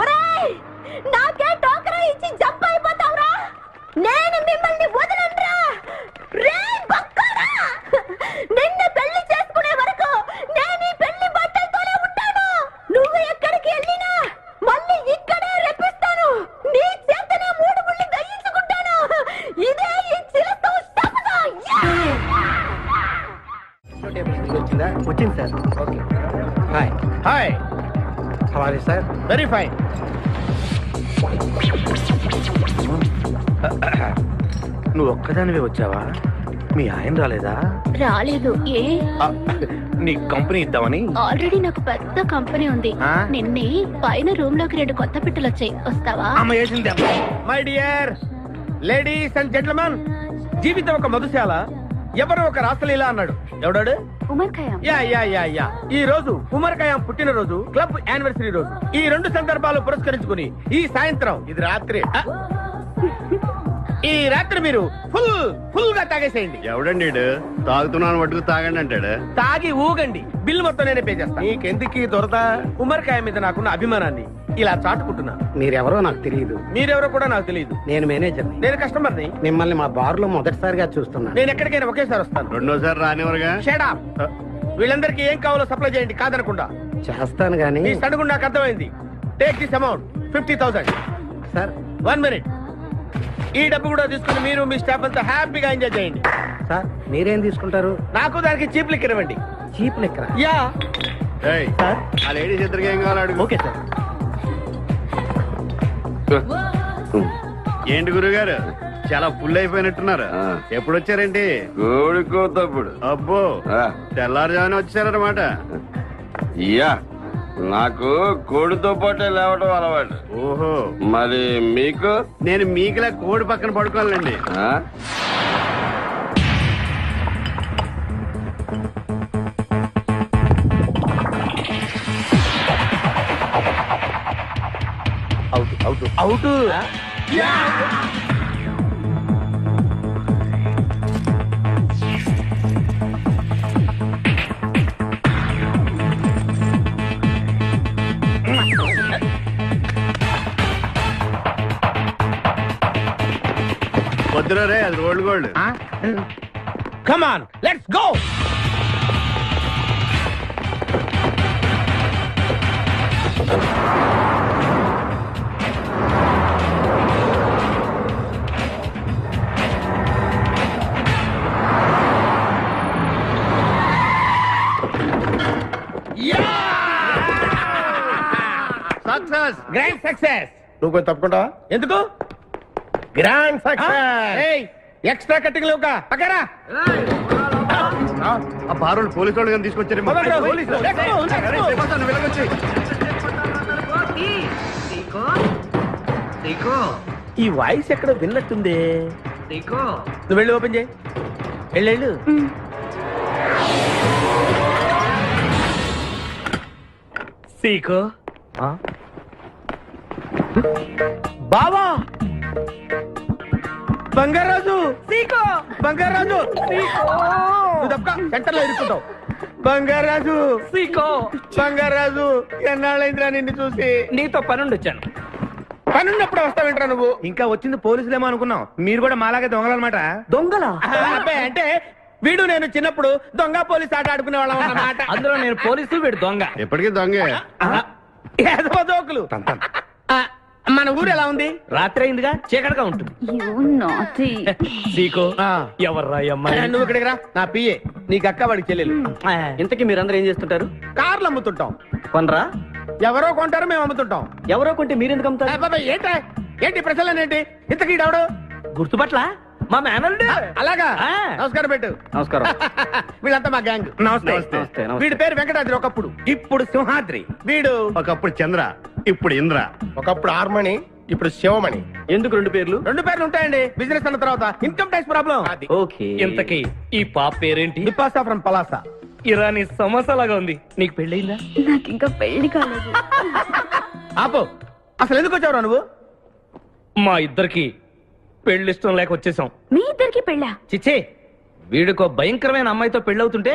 నాకే టోకరా ఇచ్చి జంప్ అయిపోతావురా. నేను మిమ్మల్ని వదలనురా. రే బక్కరా, నిన్ను పెళ్లి చేసుకునే వరకు నేను ఈ పెళ్లి బట్టలతోనే ఉంటాను. నువ్వు ఎక్కడికి వెళ్ళినా మళ్ళీ ఇక్కడే రెప్పిస్తాను. నీ చేతనే 3 ముళ్ళు దయ్యించుకుంటాను. ఇదే ఈ చిలతో శపథం. వచ్చింది sir. Okay. Hi hi, how are you sir? Very fine. నువ్వు ఒక్కదానివే వచ్చావా? మీ ఆయన రాలేదా? రాలేదు. ఏ నీ కంపెనీ ఇద్దామని. ఆల్రెడీ నాకు పెద్ద కంపెనీ ఉంది. నిన్నే పైన రూమ్ లోకి 2 కొత్త పిట్టలు వచ్చాయి. వస్తావా? అమ్మ వేసింది. My dear ladies and gentlemen, జీవితం ఒక మధుశాల, ఎవరు ఒక రాసలీలా అన్నాడు. ఎవడాడు? Omar Khayyam. Yeah yeah yeah yeah. ఈ రోజు ఉమర్ ఖయాం పుట్టినరోజు, క్లబ్ యానివర్సరీ రోజు. ఈ 2 సందర్భాలు పురస్కరించుకుని ఈ సాయంత్రం, ఇది రాత్రి, ఈ రాత్రి మీరు ఫుల్ గా తాగేసేయండి. ఎవడండి తాగుతున్నాను మటుకు తాగండి అంటాడు. తాగి ఊగండి. బిల్లు మొత్తం నేనే పే చేస్తాను. నీకెందుకు దొరద? ఉమర్ ఖయాం మీద నాకున్న అభిమానాన్ని ఇలా చాటుకుంటున్నాను. మీరెవరో నాకు తెలియదు. మీరెవరో కూడా నాకు తెలియదు. నేను మేనేజర్. నేను కస్టమర్ని. మిమ్మల్ని మా బార్ లో మొదటిసారిగా చూస్తున్నాను. నేను ఎక్కడికైనా ఒకేసారి వస్తాను. రెండోసారి రానివరుగా. Shut up. వీళ్ళందరికీ ఏం కావాలో సప్లై చేయండి, కాదనకుండా. చేస్తాను గానీ మీ సడుగు నాకు అర్థమైంది. Take this amount 50,000. Sir 1 minute. ఈ డబ్బు కూడా తీసుకుని మీరు మీ స్టాఫ్ అంతా హ్యాపీగా ఎంజాయ్ చేయండి. సార్ మీరేం తీసుకుంటారు? నాకు దానికి చీప్ లిక్కర్ ఇవ్వండి. చీప్ లెక్కరా? యా. ఏయ్, ఆ లేడీస్ ఇద్దరికి ఏం కావాలి అడుగు. Okay sir. ఏంటి గురుగారు చాలా ఫుల్ అయిపోయినట్టున్నారు. ఎప్పుడు వచ్చారేంటి? కోడికోతప్పుడు అబ్బో, తెల్లారుజామున వచ్చారన్నమాట. యా, నాకు కోడితో పాటే లేవడం అలవాటు. ఓహో, మరి మీకు? నేను మీకులా కోడి పక్కన పడుకోవాలండి. అవుట్. వద్దురా రే, అది rolled gold. Come on, let's go. Success, grand success. నువ్వు కొంచెం తప్పుకుంటావా? ఎందుకు? Grand success. ఎక్స్ట్రా కట్టింగ్ లేవుగా పక్కరా. ఆ బారులు పోలీసు వాళ్ళు కానీ తీసుకొచ్చారు. ఈ వాయిస్ ఎక్కడ విన్నట్టుంది. నువ్వు వెళ్ళి ఓపెన్ చేయి. వెళ్ళు. సీకో బావా, బంగారాజు. సీకో బంగారాజు. నువ్వు తప్ప సెంటర్ లో ఇరుక్కుంటావు. బంగారాజు. సీకో బంగారాజు, ఎన్నాళ్ళైందిరా నిన్ను చూసి. నీతో పనుండి వచ్చాను. పనున్నప్పుడు వస్తావేంట్రా నువ్వు? ఇంకా వచ్చింది పోలీసులేమో అనుకున్నాం. మీరు కూడా మాలాగే దొంగలన్నమాట. దొంగల అంటే వీడు నేను చిన్నప్పుడు దొంగ పోలీసు ఆట ఆడుకునే వాళ్ళం అన్నమాట. అందులో నేను పోలీసు, వీడు దొంగ. ఎప్పటికీ దొంగే. జోకులు. మన ఊరు ఎలా ఉంది? రాత్రి అయిందిగా, చీకటిగా ఉంటుంది. ఎవర్రా అమ్మాయి? నువ్వు ఇక్కడికి రా. నా పిఏ, నీకు అక్క, వాడికి చెల్లెలు. ఇంతకీ మీరందరూ ఏం చేస్తుంటారు? కార్లు అమ్ముతుంటాం. కొనరా? ఎవరో కొంటారు, మేము అమ్ముతుంటాం. ఎవరో కొంటే మీరెందుకు అమ్ముతారు? ఏంటి ప్రశ్నలేంటి? ఇంతకీ డవడు గుర్తుపట్ల మా మేనల్డ్. అలాగా, నమస్కారం పెట్టు. నమస్కారం. వీళ్ళంతా మా గ్యాంగ్. నమస్తే. వీడి పేరు వెంకటాద్రి ఒకప్పుడు, ఇప్పుడు సింహాద్రి. వీడు ఒకప్పుడు చంద్ర, ఇప్పుడు ఇంద్ర. ఒకప్పుడు ఆర్మణి, ఇప్పుడు శివమణి. ఎందుకు రెండు పేర్లు? రెండు పేర్లు ఉంటాయండి. బిజినెస్ అన్న తర్వాత ఇన్కమ్ ట్యాక్స్ ప్రాబ్లం. ఓకే. ఇంతకీ ఈ పాప పేరేంటి? బిపాసా ఫ్రమ్ పలాస. ఇరానీ సమోసా లాగా ఉంది. నీకు పెళ్ళయిందా? నాకు ఇంకా పెళ్లి కాలేదు. ఆపు, అసలు ఎందుకు వచ్చావురా నువ్వు? మా ఇద్దరికి పెళ్లి ఇష్టం లేక వచ్చేసాం. మీ ఇద్దరికి పెళ్ళా? చిచ్చే, వీడికో భయంకరమైన అమ్మాయితో పెళ్ళవుతుంటే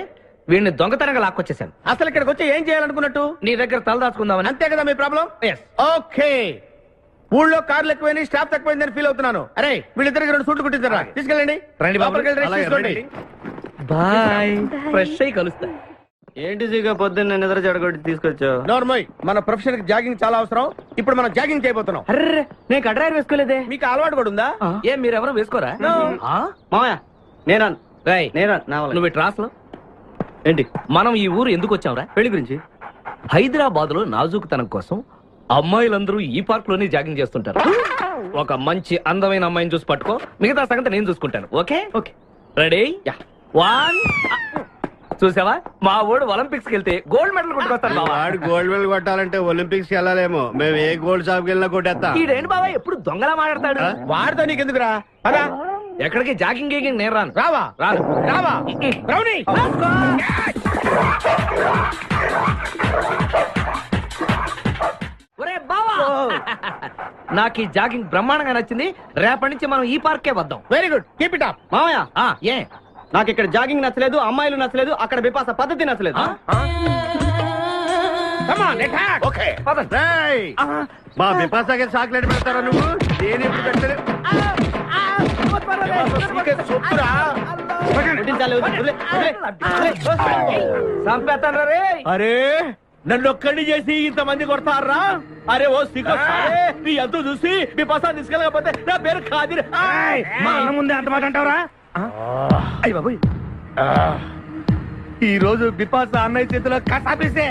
వీడిని దొంగతనంగా లాక్కొచ్చేసాను. అసలు ఇక్కడికి వచ్చి ఏం చేయాలనుకున్నట్టు? నీ దగ్గర తలదాచుకుందామని. అంతే కదా మీ ప్రాబ్లం? ఓకే. ఊళ్ళో కార్లు ఎక్కువైంది, స్టాఫ్ తక్కువైందని ఫీల్ అవుతున్నాను. అరే వీళ్ళిద్దరికి 2 సూట్లు కుట్టించారా? తీసుకెళ్ళండి. రండి బాబు. లోపలికి వెళ్ళి రెస్ట్ తీసుకోండి. బాయ్. ఫ్రెష్ అయ్యి కలుస్తా. ఏంటి సీగా పొద్దున్న నిద్ర చెడగొట్టి తీసుకొచ్చావు? నోర్మోయ్, మన ప్రొఫెషన్ కి జాగింగ్ చాలా అవసరం. ఇప్పుడు మనం జాగింగ్ చేయబోతున్నాం. అర్రే, నేను కడ్రాయర్ వేసుకోలేదే. మీకు అలవాటు కూడా ఉందా? ఏం మీరెవరూ వేసుకోరా? మామయ్య నేనా నువ్వు ట్రాన్స్లో ఏంటి? మనం ఈ ఊరు ఎందుకు వచ్చావురా? పెళ్లి గురించి. హైదరాబాద్ లో నాజూకుతనం కోసం అమ్మాయిలందరూ ఈ పార్క్ లోనే జాగింగ్ చేస్తుంటారు. ఒక మంచి అందమైన అమ్మాయిని చూసి పట్టుకో, మిగతా సంగతి నేను చూసుకుంటాను. ఓకే? ఓకే. రెడీ? 1. చూసావా, మా ఊడు ఒలింపిక్స్ వెళ్తే గోల్డ్ మెడల్ కొట్టుకొస్తాను. వాడు గోల్డ్ మెడల్ కొట్టాలంటే ఒలింపిక్స్ వెళ్ళాలేమో. మేము ఏ గోల్డ్ షాప్ వెళ్ళినా కొట్టేస్తాం. ఈడేంటి బాబా ఎప్పుడు దొంగలా మాట్లాడతాడు? వాడితో నీకెందుకురా? అదా ఎక్కడికి జాగింగ్ గీగింగ్ నేను రాను. రావా? రాను. రావా? రౌడీ! ఒరే బావా, నాకు ఈ జాగింగ్ బ్రహ్మాండంగా నచ్చింది. రేపటి నుంచి మనం ఈ పార్కే వద్దాం. Very good, keep it up. మామయ్య ఏ నాకు ఇక్కడ జాగింగ్ నచ్చలేదు, అమ్మాయిలు నచ్చలేదు, అక్కడ బిపాస పద్ధతి నచ్చలేదు. Come on, attack. ఓకే మా బిపాసాకి చాక్లెట్ పెడతారా నువ్వు నేను ఎప్పుడు పెట్టలేదు చంపేస్తాను రే. అరే నన్ను ఒక్కడిని చేసి ఇంతమంది కొడతారా? అరే ఓ సిగ్గు నీ ఎంతో చూసి మీ పసా తీసుకెళ్ళకపోతే నా పేరు ఖాదిర్. మా అన్న ముందే అంత మాట అంటావరా? అయ్య బాబోయ్, ఈ రోజు బిపాసా అన్నయ్య చేతిలో కసాపిస్తే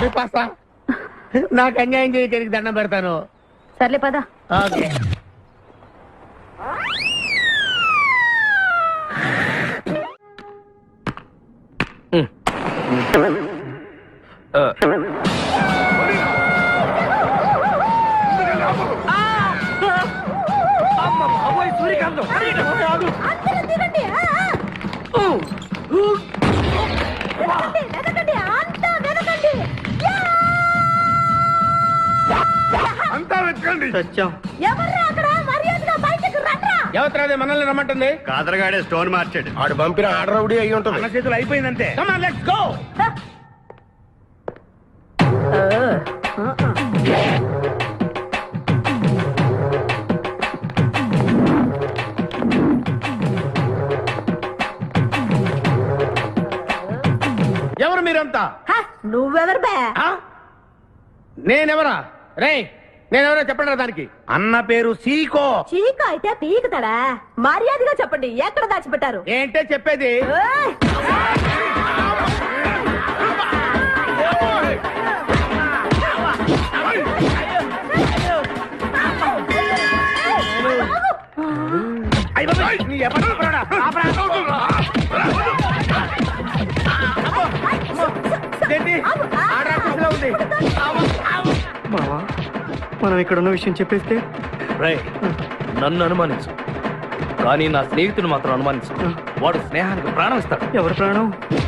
బిపాసా నాకు అన్యాయం చేయడానికి దండం పెడతాను. సర్లే పదా. ఓకే సూర్యకాంతం అంతా వెతకండి. ఎవరు మనల్ని రమ్మంటుంది? కాదరగాడే స్టోన్ మార్చాడు. ఆడు పంపిన ఆర్డర్ రౌడీ అయ్యి ఉంటుంది. మన చేతులు అయిపోయిందంటే Come on, let's go. ఎవరు మీరంతా? నువ్వెవరు బే? ఆ? నేనెవరా? రే నేనెవరో చెప్పండి దానికి. అన్న పేరు సీకో. చీక అయితే పీకుతాడా? మర్యాదగా చెప్పండి, ఎక్కడ దాచిపెట్టారు? ఏంటే చెప్పేది? ఏయ్! అయ్య బాబోయ్, నీ ఎప్పుడు పడరా? ఏంటి? ఆర్డర్ ఆఫీసులో ఉంది. మనం ఇక్కడ ఉన్న విషయం చెప్పేస్తే నన్ను అనుమానించు, కానీ నా స్నేహితుడు మాత్రం అనుమానించు. వాడు స్నేహానికి ప్రాణం ఇస్తాడు. ఎవరి ప్రాణం?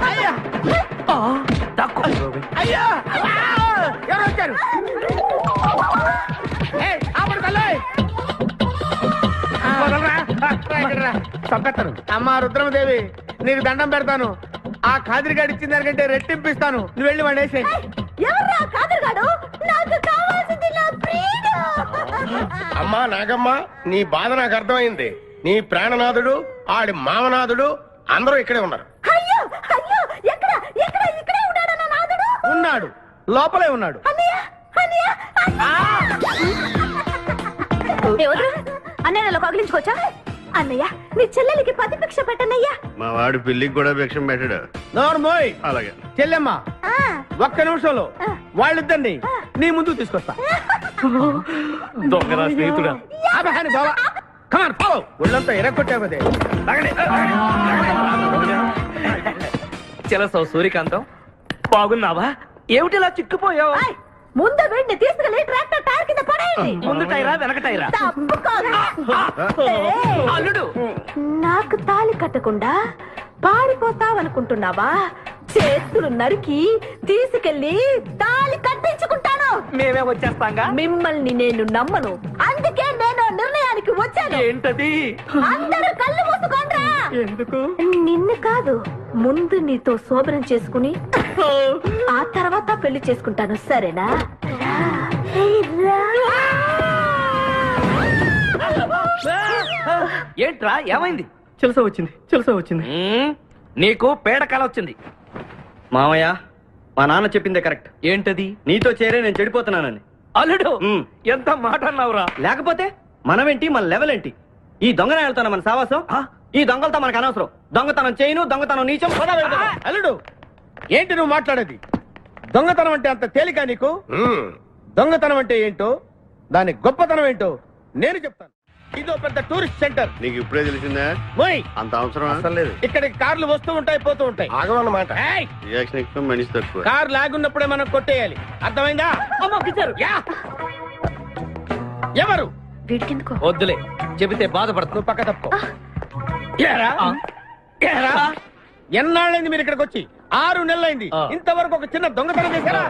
అయ్యా ఎవరు వచ్చారు? ఏయ్, ఆపడు తల్లి. వదలరా. ఇక్కడ రా. చంపేస్తాను. అమ్మా రుద్రమదేవి, నీకు దండం పెడతాను. ఆ ఖాదిరిగాడు ఇచ్చిన దానికంటే రెట్టింపిస్తాను. నువ్వు వెళ్ళి వాడు వేసేయ్. ఎవర్రా కాదరగాడు? నాకు కావాల్సింది నా ఫ్రీడమ్. అమ్మా నాగమ్మ, నీ బాధ నాకు అర్థమైంది. నీ ప్రాణనాథుడు, ఆడి మామనాథుడు అందరూ ఇక్కడే ఉన్నారు. అయ్యో అయ్యో, ఎక్కడ ఎక్కడ ఇక్కడే ఉన్నాడు నా నాదుడు? ఉన్నాడు, లోపలే ఉన్నాడు. అన్నయ్య అన్నయ్య అన్నయ్య కగిలించుకోవచ్చా? అన్నయ్య నీ చెల్లెలికి పతి భిక్ష పెట్టన్నయ్యా. మా వాడు పిల్లికి కూడా భిక్షం పెట్టాడు. నోర్మోయ్. అలాగే చెల్లెమ్మ, ఒక్క నిమిషంలో వాళ్ళిద్దరిని నీ ముందుకు తీసుకొస్తా. దొంగరా స్నేహితుడా. బాబా కమాన్ ఫాలో. ఒళ్ళంతా ఎరగొట్టావదే. చెలసావు సూర్యకాంతం, బాగున్నావా? ఏమిటిలా చిక్కుపోయావు? ఏయ్, ముందు వీడిని తీసుకెళ్లి ట్రాక్టర్ టైర్ కింద పడేయండి. ముందు టైరా వెనక టైరా? తప్పుకోదు. ఏయ్, అల్లుడు, నాకు తాళి కట్టకుండా పారిపోతావనుకుంటున్నావా? చేతులు నరికి తీసుకెళ్లి తాళి కట్టించుకుంటాను. మేమే వచ్చేస్తాంగా. మిమ్మల్ని నేను నమ్మను, అందుకే నేను నిర్ణయానికి వచ్చాను. ఏంటది? అందరూ కళ్ళు మూసుకోండ్రా. ఎందుకు? నిన్ను కాదు, ముందు నీతో శోభనం చేసుకుని ఆ తర్వాత పెళ్లి చేసుకుంటాను, సరేనా? ఏంట్రా ఏమైంది? చెలసా వచ్చింది. నీకు పేడకాల వచ్చింది. మామయ్య, మా నాన్న చెప్పిందే కరెక్ట్. ఏంటది? నీతో చేరే నేను చెడిపోతున్నానని. అల్లుడు, ఎంత మాట అన్నావురా. లేకపోతే మనమేంటి, మన లెవెల్ ఏంటి? ఈ దొంగనే వెళ్తాను మన సావాసం. ఈ దొంగలతో మనకు అనవసరం. దొంగతనం చేయను, దొంగతనం నీచం. అల్లుడు, ఏంటి నువ్వు మాట్లాడేది? దొంగతనం అంటే అంత తేలిక నీకు? దొంగతనం అంటే ఏంటో, దాని గొప్పతనం ఏంటో నేను చెప్తాను. ఇదో పెద్ద టూరిస్ట్ సెంటర్. నీకు ఇప్పుడే తెలిసిందా? అంత అవసరం అసలు లేదు. ఇక్కడికి కార్లు వస్తూ ఉంటాయి, పోతూ ఉంటాయి. ఆగమన్నమాట. రియాక్షన్ ఎక్కువ, మనిషి తక్కువ. కార్ లాగున్నప్పుడే మనం కొట్టేయాలి, అర్థమైందా? యా. ఎవరు? వీడికెందుకో వద్దులే, చెబితే బాధపడతావు. నువ్వు పక్క తప్పుకో. ఎన్నాళ్ళైంది మీరు ఇక్కడికి వచ్చి? 6 నెలలైంది. ఇంతవరకు ఒక చిన్న దొంగతనం చేశారా?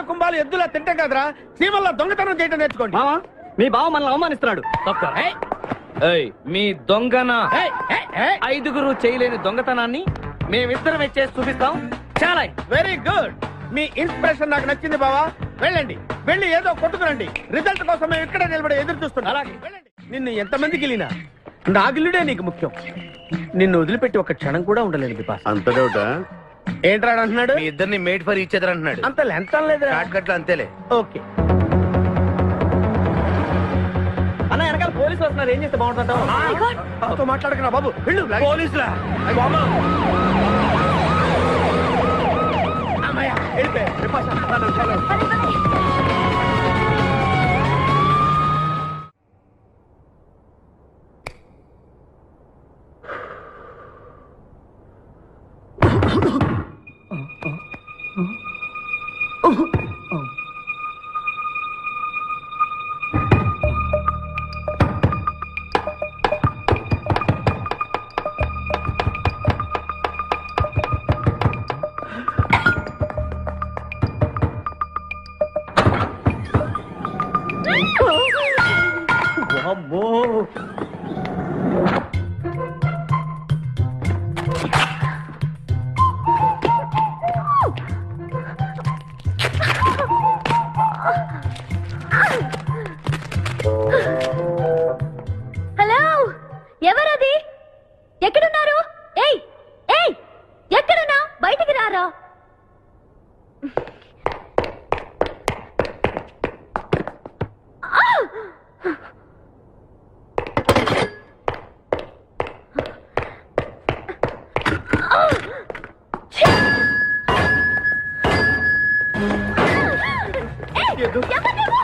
కుంభాలు ఎద్దులా తింటాం కదరా. సీమల్లా దొంగతనం చేయటం నేర్చుకోండి. మీ బావ మనల్ని అవమానిస్తున్నాడు. మీ దొంగన ఐదుగురు చేయలేని దొంగతనాన్ని మేమిద్దరం చేసి చూపిస్తాం. చాలా వెరీ గుడ్. మీ ఇన్స్పిరేషన్ నాకు నచ్చింది బావా. వెళ్ళండి, వెళ్ళి ఏదో కొట్టుకురండి. రిజల్ట్ కోసం మేము ఇక్కడే నిలబడి ఎదురు చూస్తున్నాం. అలాగే వెళ్ళండి. నిన్ను ఎంతమంది గిలినా నా గిల్లుడే నీకు ముఖ్యం. నిన్ను వదిలిపెట్టి ఒక క్షణం కూడా ఉండలేను బిపాస్. అంత డౌటా? ఏంట్రా అంటున్నాడు? మీ ఇద్దరిని మేడ్ ఫర్ ఈచ్ అదర్ అంటున్నాడు. అంత లెంత లేదు. అంతేలే. ఓకే. అన్న వెనకాల పోలీసులు వస్తున్నారు, ఏం చేస్తే బాగుంటుంటావు? మాట్లాడకరా బాబు, వెళ్ళు. పోలీసులా? హలో, ఎవరది? ఎక్కడున్నారు? ఏయ్ ఏయ్, ఎక్కడున్నా? బయటికి రారా.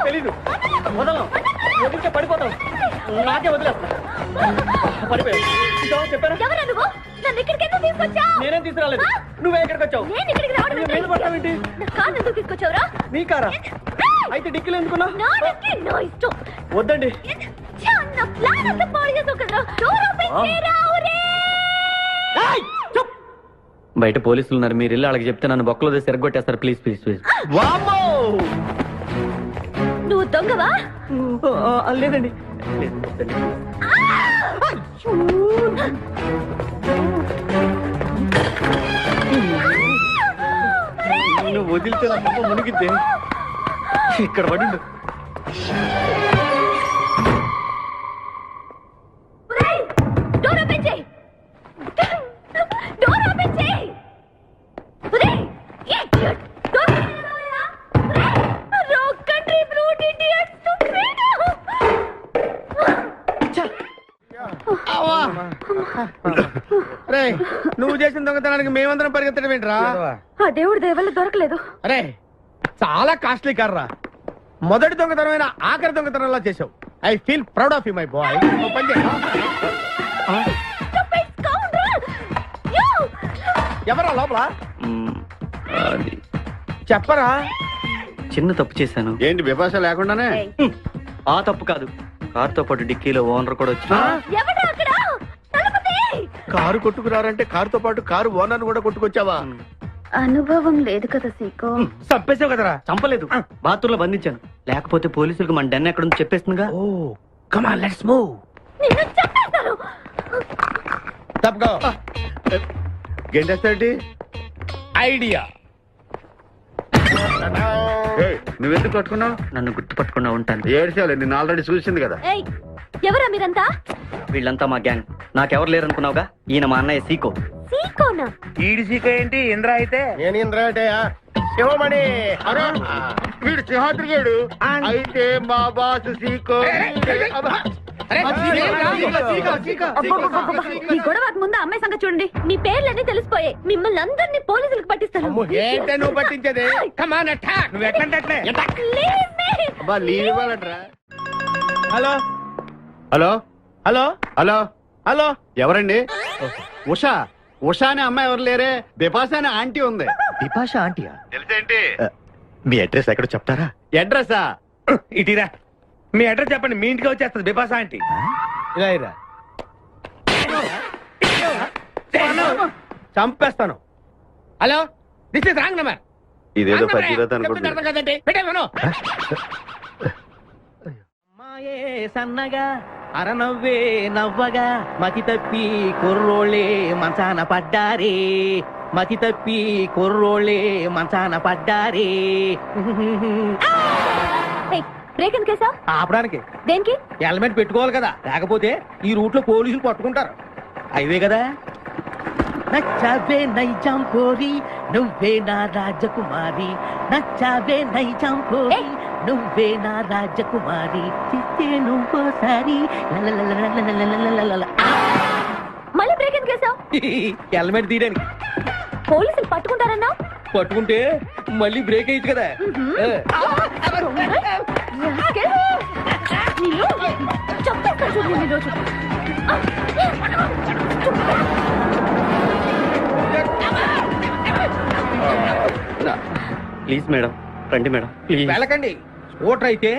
తెలీదు. వదలం, వదిలితే పడిపోతాం. నాకే వదిలేస్తా. పడిపోయావు చెప్పాను. ఎవరా నువ్వు? నన్ను ఇక్కడికి ఎందుకు తీసుకొచ్చావు? నేనేం తీసుకురాలేదు. నువ్వే ఎక్కడికి వచ్చావు? నేను ఇక్కడికి రావడం నేను పడతావేంటి? నా కారు ఎందుకు తీసుకొచ్చావురా? నీ కారా? అయితే డిక్కీలు ఎందుకున్నావు? నా డిక్కీ నా ఇష్టం. వద్దండి. నా ప్లాన్ అంతా పాడు చేసావు కదరా. డోర్ ఓపెన్ చేయరా. బయట పోలీసులు ఉన్నారు, మీరు వెళ్ళి వాళ్ళకి చెప్తే నన్ను బొక్కలో తీసి ఎరగొట్టేస్తారు. Please please please. నువ్వు దొంగవా? లేదండి. నువ్వు వదిలితే నా పక్క మునిగిద్దే. ఇక్కడ పడిండు. డోర్ ఓపెన్ చేయి. డోర్ ఓపెన్ చేయి. Rock country brute idiots. నువ్వు చేసిన దొంగతనానికి మేమందరం పరిగెత్తడం ఏంట్రా? ఆ దేవుడి దయవల్ల దొరకలేదు. అరే చాలా కాస్ట్లీ కార్రా. మొదటి దొంగతనమైన ఆఖరి దొంగతనంలా చేసావు. I feel proud of you my boy. ఎవరా లోపల? చెప్పరా. చిన్న తప్పు చేశాను. ఏంటి విపాస లేకుండానే? ఆ తప్పు కాదు, కారుతో పాటు డిక్కీలో ఓనర్ కూడా వచ్చి ఎవడా అక్కడ? తలుపుతీ. కారు కొట్టుకురారంటే కారుతో పాటు కారు ఓనర్ కూడా కొట్టుకొచ్చావా? అనుభవం లేదు కదా సీకో. చంపేసావు కదరా? చంపలేదు, బాత్రూంలో బంధించాను. లేకపోతే పోలీసులకు మన డెన్ ఎక్కడ చెప్పేస్తుందిగా. Oh come on let's move. నిన్ను చంపేస్తారు. తప్పుకో. గెంటేస్తాటి ఐడియా. నువ్వెందుకు పట్టుకున్నావు? నన్ను గుర్తుపట్టకుండా ఉంటాను. ఏడ్చాలి, నిన్ను ఆల్రెడీ చూసింది కదా. ఏయ్, ఎవరా మీరంతా? వీళ్ళంతా మా గ్యాంగ్. నాకెవరు లేరనుకున్నావుగా, ఈయన మా అన్నయ్య సీకో. సీకోనా? ఈడి సీకో ఏంటి? ఇంద్రా అయితే నేను ఇంద్రా అంటే శివమణి. వీడు సింహాద్రిగాడు అయితే మా బాసు సీకో. ఈ గొడవకు ముందు అమ్మాయి సంగతి చూడండి. మీ పేర్లన్నీ తెలిసిపోయాయి. మిమ్మల్ని అందరినీ పోలీసులకు పట్టిస్తాను. ఏంటే నువ్వు పట్టించేది? Come on attack. నువ్వు ఎట్లంటే లీవ్ ఇవ్వాలట్రా. Hello hello hello hello hello. ఎవరండి? ఉషా. ఉషా అనే అమ్మాయి ఎవరు లేరే. బిపాసా అనే ఆంటీ ఉంది. బిపాషా ఆంటీయా? తెలుసేంటి? మీ అడ్రస్ ఎక్కడ చెప్తారా? అడ్రసా? ఇటీరా. మీ అడ్రస్ చెప్పండి, మీ ఇంటికి వచ్చేస్తుంది బిపాసా ఆంటీ. ఇలా ఇరా. చంపేస్తాను. Hello, this is wrong number. ఇదేదో పచ్చిరత అనుకుంటున్నా. అర్థం కదండి. పెట్టేమను. అమ్మాయే సన్నగా అరనవ్వే నవ్వగా మతి తప్పి కుర్రోళ్ళే మంచాన పడ్డారే, మతి తప్పి కుర్రోళ్ళే మంచాన పడ్డారే. బ్రేక్ ఎందుకేసా? ఆపడానికి. దేనికి? హెల్మెట్ పెట్టుకోవాలి కదా, లేకపోతే ఈ రూట్ లో పోలీసులు పట్టుకుంటారు. హైవే కదా. నచ్చావే నైజాం కోరి నువ్వే నా రాజకుమారి, నచ్చావే నైజాం కోరి నువ్వే నా రాజకుమారి, చిత్తే నువ్వోసారి. మళ్ళీ బ్రేక్ ఎందుకేసా? హెల్మెట్ తీయడానికి. పోలీసులు పట్టుకుంటారన్నా? పట్టుకుంటే మళ్ళీ బ్రేక్ అయ్యింది కదా. ప్లీజ్ మేడం, రండి మేడం. వెళ్ళకండి. స్కూటర్ అయితే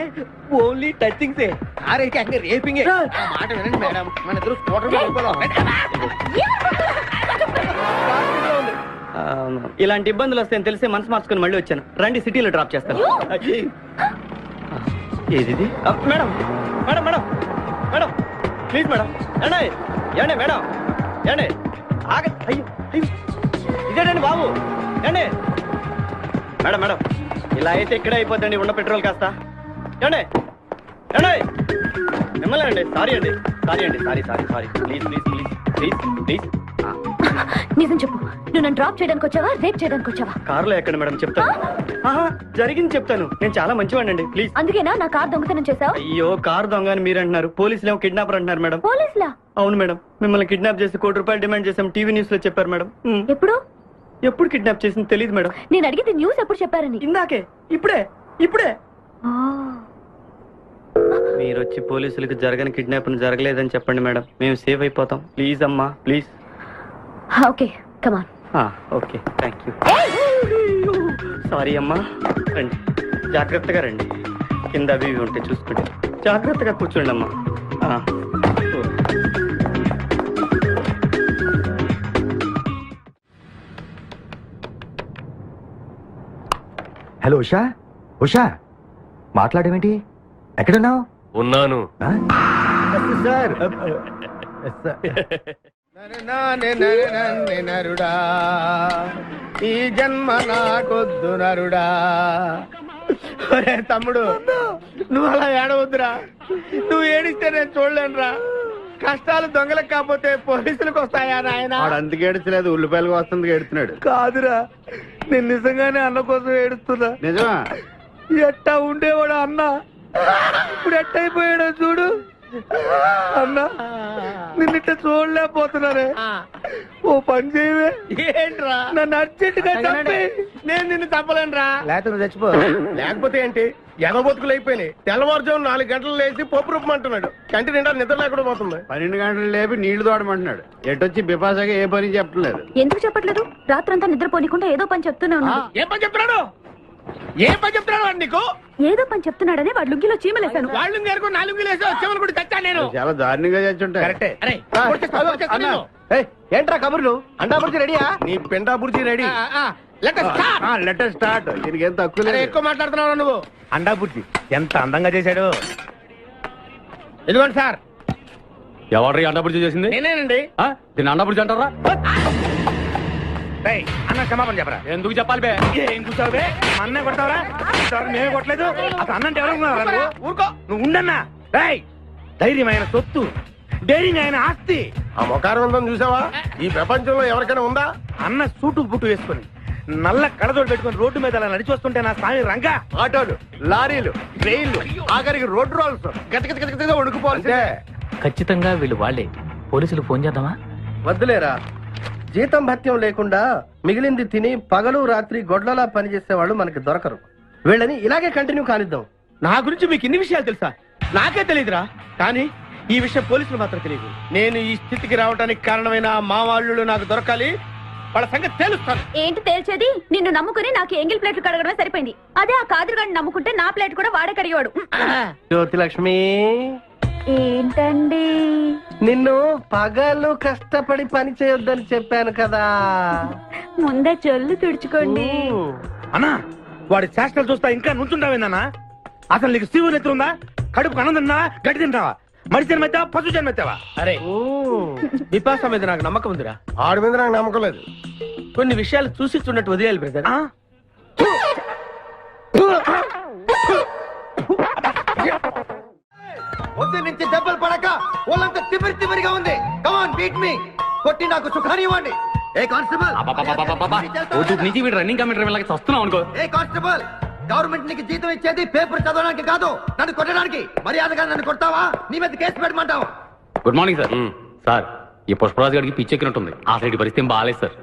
ఓన్లీ టచింగ్సే, కార్ అయితే అన్ని రేపింగే. మాట వినండి మేడం, మన ఇద్దరు స్కూటర్ ఇలాంటి ఇబ్బందులు వస్తాయని తెలిసే మనసు మార్చుకుని మళ్ళీ వచ్చాను. రండి, సిటీలో డ్రాప్ చేస్తాను. ఏది madam? Madam madam madam please madam. ఏండి ఏండి మేడం, ఏండి ఆగ. అయ్యో అయ్యో, ఇదేనండి బాబు. ఏండి మేడం మేడం, ఇలా అయితే ఇక్కడే అయిపోద్దండి ఉన్న పెట్రోల్ కాస్త. ఏండి ఏండి మిమ్మల్ని అండి. సారీ అండి, సారీ అండి, sorry sorry sorry. Please please please please please. నిజం చెప్పు, నువ్వు నన్ను డ్రాప్ చేయడానికి వచ్చావా, రేప్ చేయడానికి వచ్చావా? కారులో ఎక్కడ మేడం, చెప్తాను. జరిగింది చెప్తాను. నేను చాలా మంచివాడినండి, ప్లీజ్. అందుకేనా నా కార్ దొంగతనం చేసావు? అయ్యో, కారు దొంగ అని మీరు అంటున్నారు, పోలీసులు ఏమో కిడ్నాపర్ అంటున్నారు మేడం. పోలీసులా? అవును మేడం, మిమ్మల్ని కిడ్నాప్ చేసి ₹1 కోటి డిమాండ్ చేసాం, టీవీ న్యూస్ లో చెప్పారు మేడం. ఎప్పుడు? ఎప్పుడు కిడ్నాప్ చేసింది తెలియదు మేడం. నేను అడిగింది న్యూస్ ఎప్పుడు చెప్పారని. ఇందాకే, ఇప్పుడే ఇప్పుడే. మీరు వచ్చి పోలీసులకు జరగని కిడ్నాప్ జరగలేదని చెప్పండి మేడం, మేము సేఫ్ అయిపోతాం. ప్లీజ్ అమ్మా, please. Okay, come on. Okay, thank you. Sorry అమ్మా. రండి, జాగ్రత్తగా రండి. కింద అవి ఇవి ఉంటే చూసుకుంటే జాగ్రత్తగా కూర్చోండి అమ్మా. హలో ఉషా, ఉషా మాట్లాడేమిటి? ఎక్కడున్నావు? ఉన్నాను సార్. నరుడా, ఈ జన్మ నాకొద్దు నరుడా. ఒరే తమ్ముడు, నువ్వు అలా ఏడవద్దురా. నువ్వు ఏడిస్తే నేను చూడలేనురా. కష్టాలు దొంగలకు కాకపోతే పోలీసులకు వస్తాయా నాయన? అందుకే ఏడ్చలేదు, ఉల్లిపాయలకు వస్తుంది ఏడుతున్నాడు. కాదురా, నేను నిజంగానే అన్న కోసం ఏడుస్తున్నా. నిజమా? ఎట్టా ఉండేవాడు అన్న, ఇప్పుడు ఎట్టయిపోయాడో చూడు. అన్న, నిన్నిట్ట చూడలేకపోతున్నారే. ఓ పని చేయవే. ఏంట్రా? నన్ను అర్జెంటుగా చంపి. నేను నిన్ను తప్పలేనురా. లేకపోతే చచ్చిపో. లేకపోతే ఏంటి, ఎగబొతుకులు అయిపోయినాయి. తెల్లవారుజాము 4 గంటలు లేచి పప్పు రూపమంటున్నాడు. కంటి నిండా నిద్ర లేకుండా పోతుంది. 12 గంటలు లేపి నీళ్లు తోడమంటున్నాడు. ఎటొచ్చి బిపాసగా ఏ పని చెప్పట్లేదు. ఎందుకు చెప్పట్లేదు? రాత్రంతా నిద్రపోనికుండా ఏదో పని చెప్తూనే ఉన్నాడు. ఏం పని చెప్తున్నాడు? ఏం పని చెప్తున్నాడు వాడు నీకు? ఏదో పని చెప్తున్నాడని వాడు లుంగిలో చీమలేశాను. వాళ్ళు నేర్కో 4 లేసి వచ్చేవాళ్ళు కూడా చచ్చాను నేను. చాలా దారుణంగా చచ్చుంటాయి. కరెక్టే. ఏంట్రా కబుర్లు? అండా బుర్జీ రెడీయా? నీ పెండా బుర్జీ రెడీ. Letter start. దీనికి ఏం తక్కువ లేదు. ఎక్కువ మాట్లాడుతున్నావు నువ్వు. అండా బుర్జీ ఎంత అందంగా చేశాడు. ఇదిగోండి సార్. ఎవరు అండబుర్జీ చేసింది? నేనేనండి. దీన్ని అండబుర్జీ అంటారా? అన్న క్షమాపణ చెప్పరా. ఎందుకు చెప్పాలి బే? ఏం కూర్చోవు బే? అన్నే కొడతావరా? మేమే కొట్టలేదు. అసలు అన్నంటే ఎవరు? ఊరుకో, నువ్వు ఉండన్నా. ధైర్యమైన సొత్తు, డైరింగ్ అయిన ఆస్తి. ఆ మొకారం ఉందని చూసావా? ఈ ప్రపంచంలో ఎవరికైనా ఉందా? అన్న సూటు బుట్టు వేసుకుని నల్ల కడదోడు పెట్టుకుని రోడ్డు మీద అలా నడిచి వస్తుంటే నా స్వామి రంగా. ఆటోలు, లారీలు, ట్రైన్లు, ఆఖరికి రోడ్ రోల్స్ గతగతగతగా వణుకుపోవాలి. ఖచ్చితంగా వీళ్ళు వాళ్ళే. పోలీసులు ఫోన్ చేద్దామా? వద్దులేరా. జీతం భత్యం లేకుండా మిగిలింది తిని పగలు రాత్రి గొడ్లలా పనిచేసే వాళ్ళు మనకి దొరకరు. వీళ్ళని ఇలాగే కంటిన్యూ కానిద్దాం. నా గురించి మీకు ఇన్ని విషయాలు తెలుసా? నాకే తెలియదురా. కానీ ఈ విషయం పోలీసులు మాత్రం తెలియదు. నేను ఈ స్థితికి రావడానికి కారణమైన మా వాళ్ళు నాకు దొరకాలి. వాళ్ళ సంగతి తేలుస్తాను. ఏంటి తేల్చేది? నిన్ను నమ్ముకుని నాకు ఎంగిల్ ప్లేట్లు కడగడమే సరిపోయింది. అదే ఆ కాదురుగాడిని నమ్ముకుంటే నా ప్లేట్ కూడా వాడే కడిగేవాడు. జ్యోతిలక్ష్మి, ఏంటండి? నిన్ను పగలు కష్టపడి పని చేయొద్దని చెప్పాను కదా. ముందే చొల్లు తుడుచుకోండి. అన్నా, వాడి చేష్టలు చూస్తా ఇంకా నుంచుంటావేందన్నా? అసలు నీకు శివుని ఎత్తుందా? కడుపు అన్నం తిన్నా, గడ్డి తింటావా? మనిషి జన్మెత్తావా పశు జన్మెత్తావా? అరే బిపాస మీద నాకు నమ్మకం ఉందిరా. ఆడి మీద నాకు నమ్మకం లేదు. కొన్ని విషయాలు చూసి చూడట్టు వదిలేయాలి బ్రదర్. పొద్దు నుంచి దెబ్బలు పడక వాళ్ళంతా తిమిరిగా ఉంది. కమాన్ బీట్ మీ, కొట్టి నాకు సుఖాన్ని ఇవ్వండి. ఏ కానిస్టేబుల్, నుంచి వీడు రన్నింగ్ కమిటీ వస్తున్నావు అనుకో. ఏ కానిస్టేబుల్, గవర్నమెంట్ నీకు జీతం ఇచ్చేది పేపర్ చదవడానికి కాదు, నన్ను కొట్టడానికి. మర్యాదగా నన్ను కొడతావా, నీ మీద కేసు పెట్టమంటావా? Good morning sir. సార్, ఈ పుష్పరాజు గారికి పిచ్చెక్కినట్టుంది. ఆ సైడ్ పరిస్థితి బాగాలేదు సార్.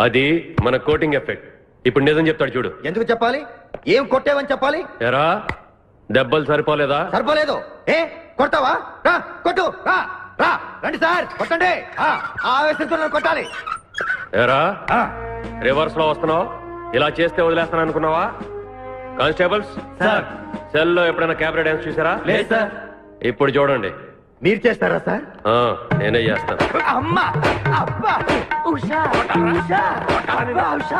అది మన కోటింగ్ ఎఫెక్ట్. ఇప్పుడు నిజం చెప్తాడు చూడు. ఎందుకు చెప్పాలి? ఏం కొట్టేవని చెప్పాలి? ఎరా దెబ్బలు సరిపోలేదా? సరిపోలేదు. ఏ కొడతావా? రా కొట్టు, రా రా, రండి సార్ కొట్టండి. ఆవేశంతో నన్ను కొట్టాలి. ఎరా రివర్స్ లో వస్తున్నావు, ఇలా చేస్తే వదిలేస్తాను అనుకున్నావా? కానిస్టేబుల్స్ సార్, సెల్ లో ఎప్పుడైనా కెమెరా డాన్స్ చూసారా? లేదు సార్. ఇప్పుడు చూడండి. మీరు చేస్తారా సార్? నేనే చేస్తాను. అమ్మా, అబ్బా, ఉషా, ఉషా, అబ్బా, ఉషా,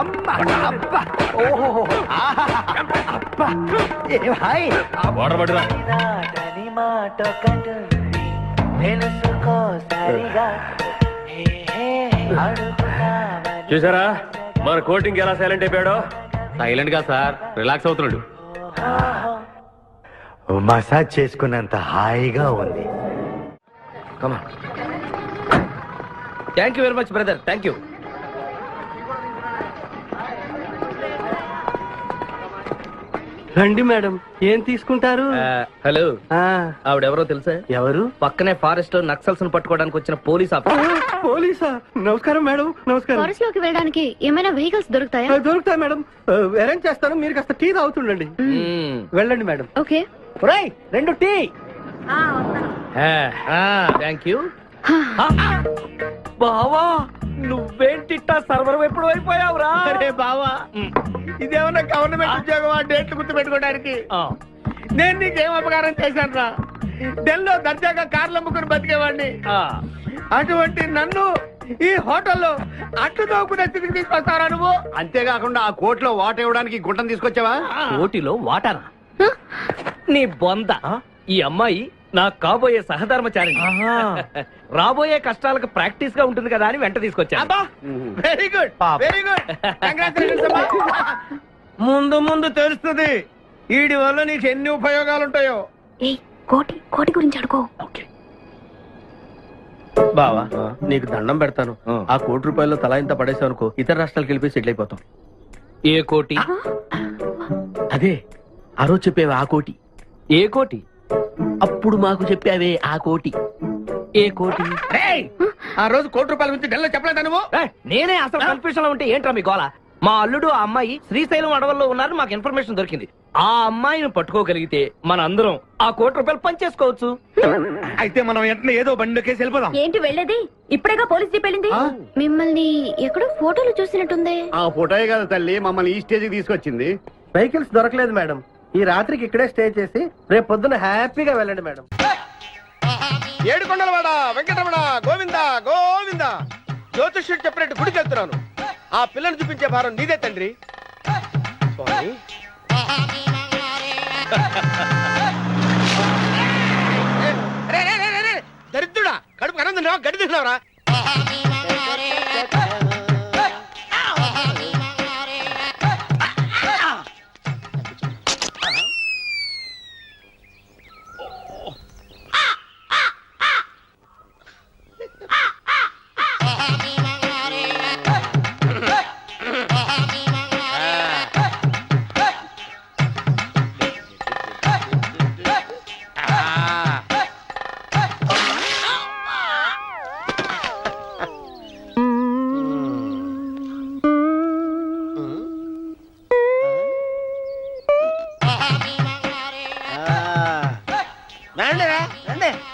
అమ్మా, అబ్బా, ఓహో, అబ్బా, ఏ భాయ్, వాటర్ పట్టురా. చూసారా మన కోటింగ్ ఎలా సైలెంట్ అయిపోయాడో? సైలెంట్ గా సార్, రిలాక్స్ అవుతున్నాడు. మసాజ్ చేసుకున్నంత హాయిగా ఉంది. Thank you very much brother, thank you. రండి మేడం, ఏం తీసుకుంటారు? హలో, ఆవిడెవరో తెలుసా? ఎవరు? పక్కనే ఫారెస్ట్ లో నక్సల్స్ పట్టుకోవడానికి వచ్చిన పోలీస్ ఆఫీసర్. పోలీసా? నమస్కారం మేడం. నమస్కారం. ఫారెస్ట్ లోకి వెళ్ళడానికి ఏమైనా వెహికల్స్ దొరుకుతాయా? దొరుకుతాయి మేడం, అరేంజ్ చేస్తాను. మీరు కాస్త టీ తాగుతుండండి. వెళ్ళండి మేడం. ఓకే. రెండు టీ. Thank you. బావా, నువ్వేంటిట్టా సర్వర్ ఎప్పుడు అయిపోయావురా? అరే బావా, ఇదేమన్నా గవర్నమెంట్ ఉద్యోగం? ఆ డేట్లు గుర్తు పెట్టుకోవడానికి నేను నీకేం అపకారం చేశాను రా? ఢిల్లీలో దర్జాగా కార్లు అమ్ముకుని బతికేవాడిని. అటువంటి నన్ను ఈ హోటల్లో అట్లు తోకునే స్థితికి తీసుకొస్తారా నువ్వు? అంతేకాకుండా ఆ కోర్టులో వాట ఇవ్వడానికి గుంటను తీసుకొచ్చావా? కోటిలో వాటారా? నీ బొంద. ఈ అమ్మాయి నాకు కాబోయే సహధర్మచారి. రాబోయే కష్టాలకు ప్రాక్టీస్ గా ఉంటుంది కదా అని వెంట తీసుకొచ్చా. Very good, very good. ముందు ముందు తెలుస్తుంది వీడి వల్ల నీకు ఎన్ని ఉపయోగాలు ఉంటాయో. కోటి గురించి అడుకో. బావా, నీకు దండం పెడతాను. ఆ ₹1 తలా ఇంత పడేసావు అనుకో, ఇతర రాష్ట్రాలకు వెళ్ళిపోయి సెటిల్ అయిపోతాం. ఏ కోటి? అదే ఆ రోజు చెప్పేవి ఆ కోటి. ఏ కోటి? అప్పుడు మాకు చెప్పావే ఆ కోటి. ఏ కోటి? ఆ రోజు ₹1 గురించి ఢిల్లీలో చెప్పలేదా నువ్వు? నేనే అసలు కన్ఫ్యూషన్ లో ఉంటే ఏంట్రా మీ గోల? మా అల్లుడు ఆ అమ్మాయి శ్రీశైలం అడవుల్లో ఉన్నారని మాకు ఇన్ఫర్మేషన్ దొరికింది. ఆ అమ్మాయిని పట్టుకోగలిగితే మన అందరం ఆ ₹1 పంచేసుకోవచ్చు. అయితే మనం వెంటనే ఏదో బండి కేసు వెళ్ళిపోదాం. ఏంటి వెళ్ళేది? ఇప్పుడేగా పోలీస్ జీప్ వెళ్ళింది. మిమ్మల్ని ఎక్కడో ఫోటోలు చూసినట్టుంది. ఆ ఫోటోయే కదా తల్లి మమ్మల్ని ఈ స్టేజ్కి తీసుకొచ్చింది. వెహికల్స్ దొరకలేదు మేడం. ఈ రాత్రికి ఇక్కడే స్టే చేసి రేపు పొద్దున హ్యాపీగా వెళ్ళండి మేడం. ఏడుకొండలవాడ వెంకటరమణ గోవింద గోవింద. జ్యోతిష్యుడు చెప్పినట్టు గుడికి వెళ్తున్నాను. ఆ పిల్లని చూపించే భారం నీదే తండ్రి. స్వామి, దరిద్రుడా, కడుపు అన్నం తిన్నావా, గడ్డి తిన్నావరా?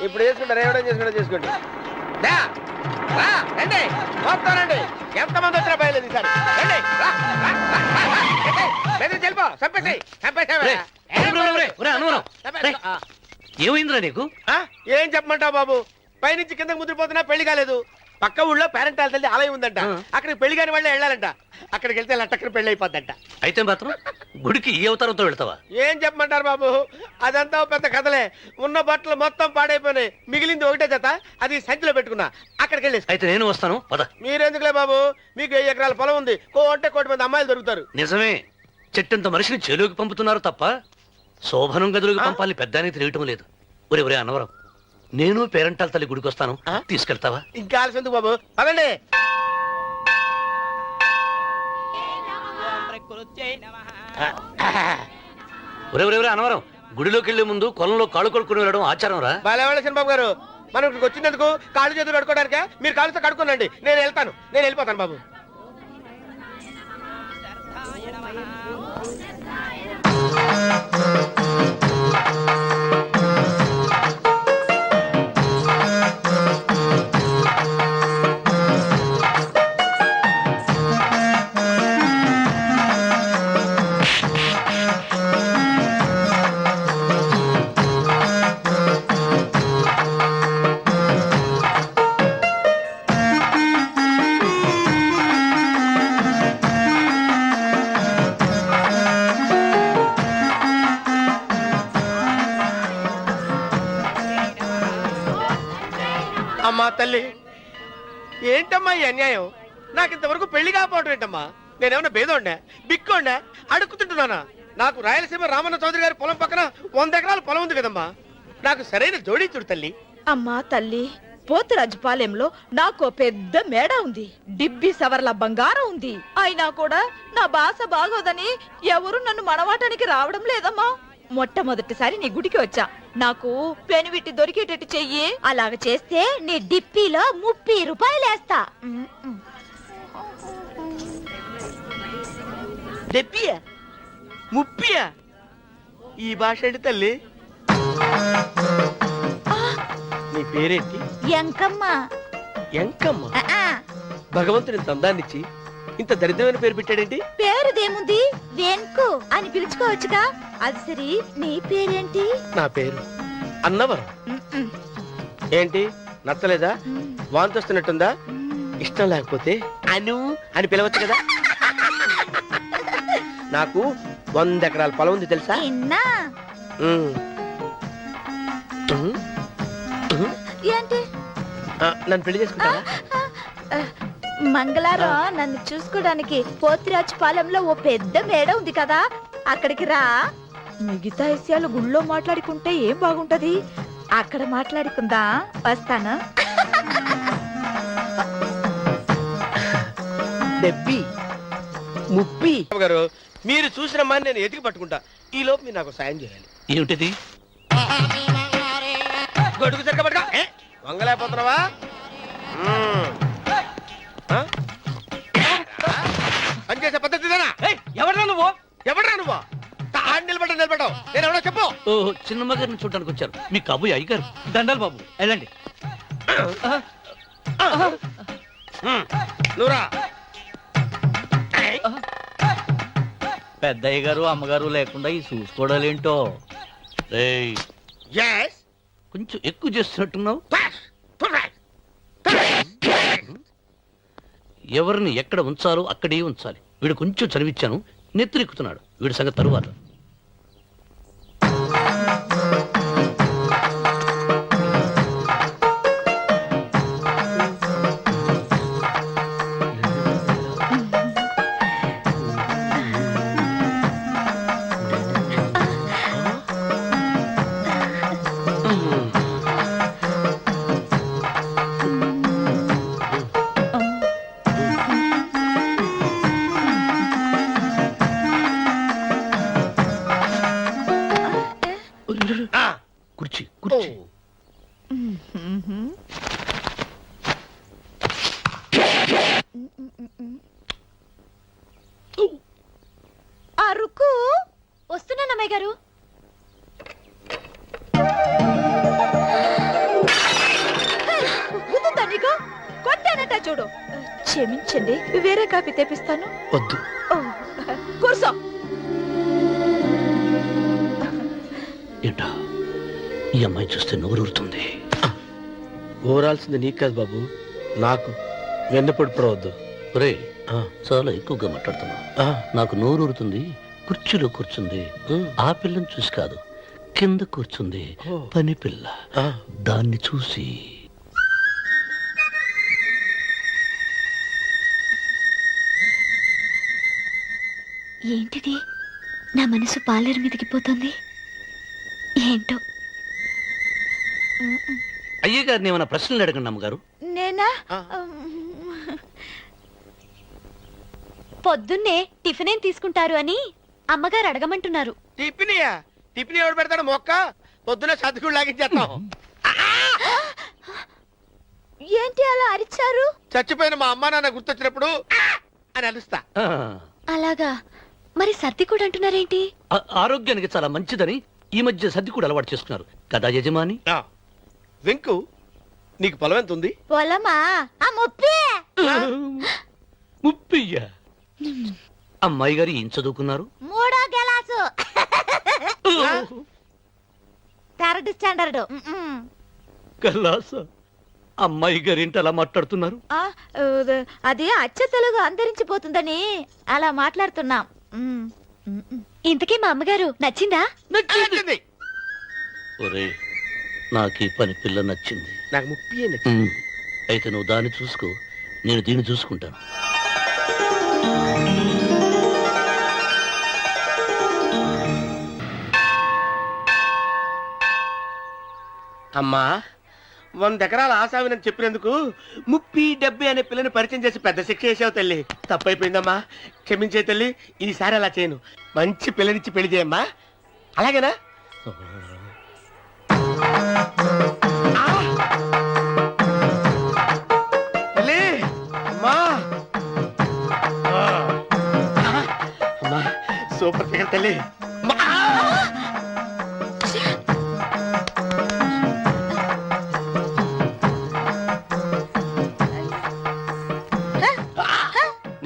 ఇప్పుడు చేసుకుంటారు, ఏమైనా చేసుకోండి. రండి, వస్తానండి. ఎంతమంది వచ్చినా బయలుదేరి సార్. రండి, వెళ్ళిపో. ఏమైందిరా నీకు? ఏం చెప్పమంటావు బాబు? పైనుంచి కిందకి ముద్రపోతున్నా పెళ్లి కాలేదు. పక్క ఊళ్ళో పేరెంటాల తల్లి ఆలయం ఉందంట. అక్కడికి పెళ్లి కాని వాళ్ళే వెళ్ళాలంట. అక్కడికి వెళ్తే లట్టక్కన పెళ్లి అయిపోద్దంట. అయితే మాత్రం గుడికి ఈ అవతారంతో వెళ్తావా? ఏం చెప్పమంటారు బాబు, అదంతా ఓ పెద్ద కథలే. ఉన్న బట్టలు మొత్తం పాడైపోయినాయి, మిగిలింది ఒకటే జత, అది సంచిలో పెట్టుకున్నా. అక్కడికి వెళ్ళేసి అయితే నేను వస్తాను పద. మీరెందుకులే బాబు, మీకు 10 ఎకరాల పొలం ఉంది, కోటి మంది అమ్మాయిలు దొరుకుతారు. నిజమే, చెట్టంత మనిషిని చెలువుకి పంపుతున్నారు తప్ప శోభనం గదులకు పంపాలని పెద్దానికి తెలియటం లేదు. ఒరే అన్నవరం, నేను పేరెంటాల తల్లి గుడికి వస్తాను, తీసుకెళ్తావా? ఇంకా ఆలస్యం ఎందుకు బాబు, పదండి. ఒరే అన్నవరం, గుడిలోకి వెళ్లే ముందు కొలంలో కాళ్ళు కొడుకుని వెళ్ళడం ఆచారం రా. బాలేవాళ్ళ చంద్రబాబు గారు, మనం ఇక్కడికి వచ్చినందుకు కాళ్ళు చేతులు కడుక్కోవడానికే. మీరు కాళ్ళతో కడుక్కోనండి, నేను వెళ్ళిపోతాను బాబు. అమ్మా తల్లి, ఏంటమ్మా ఈ అన్యాయం? నాకు ఇంతవరకు పెళ్లి కాకపోవడం ఏంటమ్మా? నేనేమన్నా బేదోండా, బిక్కోండా, అడుక్కుతుంటున్నానా? నాకు రాయలసీమ రామన్న చౌదరి గారి పొలం పక్కన 100 ఎకరాల పొలం ఉంది కదమ్మా. నాకు సరైన జోడీ చూడు తల్లి. అమ్మా తల్లి, పోతురాజుపాలెంలో నాకు పెద్ద మేడ ఉంది, డిబ్బి సవర్ల బంగారం ఉంది. అయినా కూడా నా భాష బాగోదని ఎవరు నన్ను మనవాటానికి రావడం లేదమ్మా. మొట్టమొదటిసారి నీ గుడికి వచ్చా, నాకు పెనువిట్టి దొరికేటట్టు చెయ్యి. అలాగ చేస్తే నీ డిప్పీలో 30 రూపాయలు వేస్తా. డెబ్బియా 30? ఈ భాష ఏంటి తల్లి? నీ పేరేంటి? ఎంకమ్మ. ఎంకమ్మ? భగవంతుని తందాన్నిచ్చి ఇంత దరిద్రమైన పేరు పెట్టాడేంటి? పేరుదేముంది, వెంకు అని పిలుచుకోవచ్చుగా. అది సరి, నీ పేరేంటి? నా పేరు అన్నవరం. ఏంటి నచ్చలేదా? వాంతి వస్తున్నట్టుందా? ఇష్టం లేకపోతే అను అని పిలవచ్చు కదా. నాకు 100 ఎకరాల పొలం ఉంది తెలుసా? ఏంటి? నన్ను పెళ్లి చేసుకుంటావా? మంగళారం నన్ను చూసుకోవడానికి పోతిరాజు పాలెంలో ఓ పెద్ద మేడ ఉంది కదా, అక్కడికి రా. మిగతా విషయాలు గుళ్ళో మాట్లాడుకుంటే ఏం బాగుంటది, అక్కడ మాట్లాడుకుందా. వస్తాను. డెబ్బి 30 గారు, మీరు చూసిన మాని నేను ఎతికి పట్టుకుంటా. ఈ లోపు మీరు నాకు సాయం చేయాలి. ఏమిటిది? గొడుగు సరిగ్గా పట్టుకో. వంగలేకపోతున్నావా? పనిచేసే పద్ధతి ఎవడరా నువ్వు? నిలబడ్డావు నేను ఎవడో చెప్పు. ఓహో, చిన్నమ్మ గారిని చూడడానికి వచ్చారు. మీ కాబోయే అయ్యగారు. దండాలు బాబు, వెళ్ళండి. నువ్వురా. పెద్దయ్య గారు అమ్మగారు లేకుండా ఈ చూసుకోవడాలేంటో. కొంచెం ఎక్కువ చేస్తున్నట్టున్నావు. ఎవరిని ఎక్కడ ఉంచాలో అక్కడే ఉంచాలి. వీడు కొంచెం చదివిచ్చాను, నెత్తిరెక్కుతున్నాడు. వీడి సంగతి తరువాత. కుర్చీ కుర్చీ. అరుకు వస్తున్నానమ్మాయి గారు. కొట్టానట చూడు. క్షమించండి, వేరే కాపీ తెప్పిస్తాను. వద్దు. కూర్చో. ఏంటా, ఈ అమ్మాయి చూస్తే నోరూరుతుంది. ఊరాల్సింది నీకు కాదు బాబు, నాకు వెన్నపొడి వద్దు. ఒరే చాలా ఎక్కువగా మాట్లాడుతున్నా. నాకు నోరూరుతుంది. కుర్చీలో కూర్చుంది ఆ పిల్లని చూసి కాదు, కింద కూర్చుంది పని పిల్ల. దాన్ని చూసి ఏంటిది? నా మనసు పాలేరు మీదకి పోతుంది. ఏంటో. అయ్య గారిని ఏమైనా ప్రశ్నలు అడగండి అమ్మగారు. నేనా? పొద్దున్నే టిఫిన్ ఏం తీసుకుంటారు అని అమ్మగారు అడగమంటున్నారు. టిఫినియా? టిఫిన్ ఎవడు పెడతాడు మొక్క? పొద్దున సర్దుకుడు లాగించేస్తాం. ఏంటి అలా అరిచారు? చచ్చిపోయిన మా అమ్మ నాన్న గుర్తొచ్చినప్పుడు అని అలుస్తా. అలాగా? మరి సర్ది కూడా అంటున్నారేంటి? ఆరోగ్యానికి చాలా మంచిదని ఈ మధ్య సర్ది కూడా అలవాటు చేసుకున్నారు కదా యజమాని. వెంకు, నీకు పొలం ఎంత ఉంది? పొలమా? ముప్పయ్యా. అమ్మాయి గారు ఏం చదువుకున్నారు? 3వ క్లాసు, 3rd స్టాండర్డ్. కలాస. అమ్మాయి గారు ఏంటి అలా మాట్లాడుతున్నారు? అది అచ్చ తెలుగు అంతరించిపోతుందని అలా మాట్లాడుతున్నాం. ఇంతకీ మా అమ్మగారు నచ్చిందా? నచ్చింది. ఒరే, నాకు ఈ పని పిల్ల నచ్చింది. నాకు 30 నచ్చింది. అయితే నువ్వు దాన్ని చూసుకో, నేను దీన్ని చూసుకుంటాను. అమ్మా, 100 ఎకరాల ఆసావినని చెప్పినందుకు 30-70 అనే పిల్లని పరిచయం చేసి పెద్ద శిక్ష చేసావు తల్లి. తప్పైపోయిందమ్మా, క్షమించే తల్లి. ఈసారి అలా చేయను. మంచి పిల్లనిచ్చి పెళ్లి చేయమ్మా. అలాగేనా? తల్లి, అమ్మా, అమ్మా, సూపర్ ఫిగర్ తల్లి.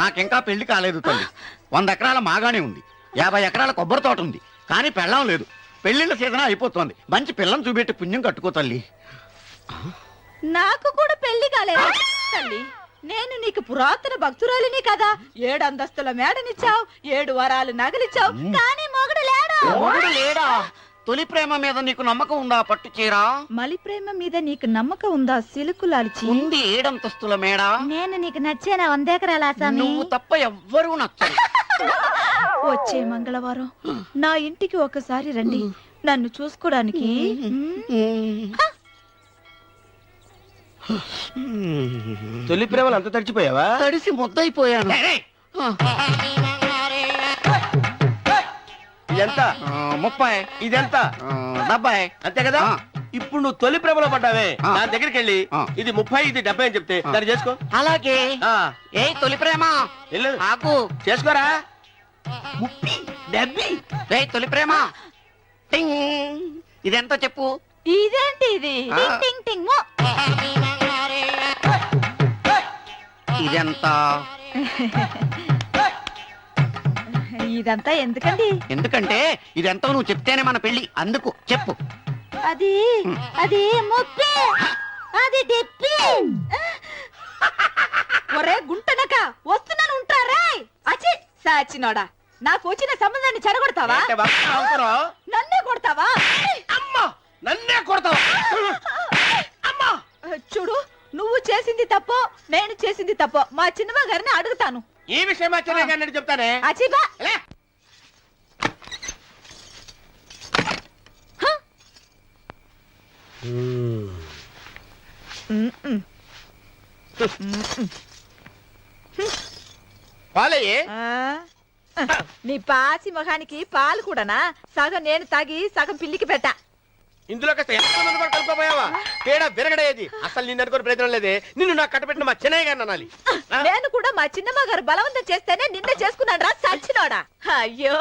నాకింకా పెళ్లి కాలేదు తల్లి. 100 ఎకరాల మాగానే ఉంది, 50 ఎకరాల కొబ్బరి తోట ఉంది, కానీ పెళ్ళం లేదు. పెళ్లిళ్ళ సీజన్ అయిపోతుంది. మంచి పిల్లని చూపెట్టి పుణ్యం కట్టుకో తల్లి. నాకు కూడా పెళ్లి కాలేదు తల్లి. నేను నీకు పురాతన భక్తురాలిని కదా. 7 అంతస్తుల మేడనిచ్చావు, 7 వరాలు నగలిచ్చావు, కానీ మొగుడు లేడు. మొగుడు లేడా? తొలి ప్రేమ మీద నీకు నమ్మకం ఉందా? పట్టు చీరా. మలి ప్రేమ మీద నీకు నమ్మకం ఉందా? సిలుకులాల్చి ఉంది 7 అంతస్తుల మేడ. నేను నీకు నచ్చేనా? 100 ఎకరాల ఆసామి. నువ్వు తప్ప ఎవ్వరూ నచ్చరు. వచ్చే మంగళవారం నా ఇంటికి ఒకసారి రండి, నన్ను చూసుకోడానికి. తొలి ప్రేమలు అంత తడిచిపోయావా? తడిసి ముద్దయిపోయాను. ఇదెంత? 30. ఇదెంత? 70. అంతే కదా? ఇప్పుడు నువ్వు తొలి ప్రేమలో పడ్డావే, దాని దగ్గరికి వెళ్ళి ఇది 30 ఇది 70 అని చెప్తే దాన్ని చేసుకో. అలాగే. ఏ తొలి ప్రేమ ఆకు చేసుకోరా. 30 70. ఏ తొలి ప్రేమ టింగ్, ఇదెంత చెప్పు? ఇదేంటి ఇది? టింగ్ టింగ్ టింగ్. ఇదెంత? ఇదంతా ఎందుకండి? ఎందుకంటే ఇదెంతో నువ్వు చెప్తేనే మన పెళ్లి. అందుకు చెప్పు. అది అది 30, అది 70. ఒరే గుంటనక, వస్తున్నాను ఉంటారా? అచ్చి సాచినోడా, నాకు వచ్చిన సంబంధాన్ని చెడగొడతావా? నన్నే కొడతావా? అమ్మా, నన్నే కొడతావా? అమ్మా, చూడు, నువ్వు చేసింది తప్పో నేను చేసింది తప్పో మా చిన్నమ్మ గారిని అడుగుతాను. ఈ విషయం మా చిన్న గారిని చెప్తానే. అచ్చిబా పాలయ్యే. నీ పాసి మొహానికి పాలు కూడానా? సగం నేను తాగి సగం పిల్లికి పెట్టా. ఇందులో కాస్త ఎంతమంది కూడా కలుపుకోపోయావా? తేడా విరగడేది. అసలు నిన్ను అనుకుని ప్రయత్నం లేదే. నిన్ను నాకు కట్టబెట్టిన మా చెన్నయ్య గారిని అనాలి. నేను కూడా మా చిన్నమ్మ గారు బలవంతం చేస్తేనే నిన్నే చేసుకున్నాడు రా సచ్చినోడా. అయ్యో,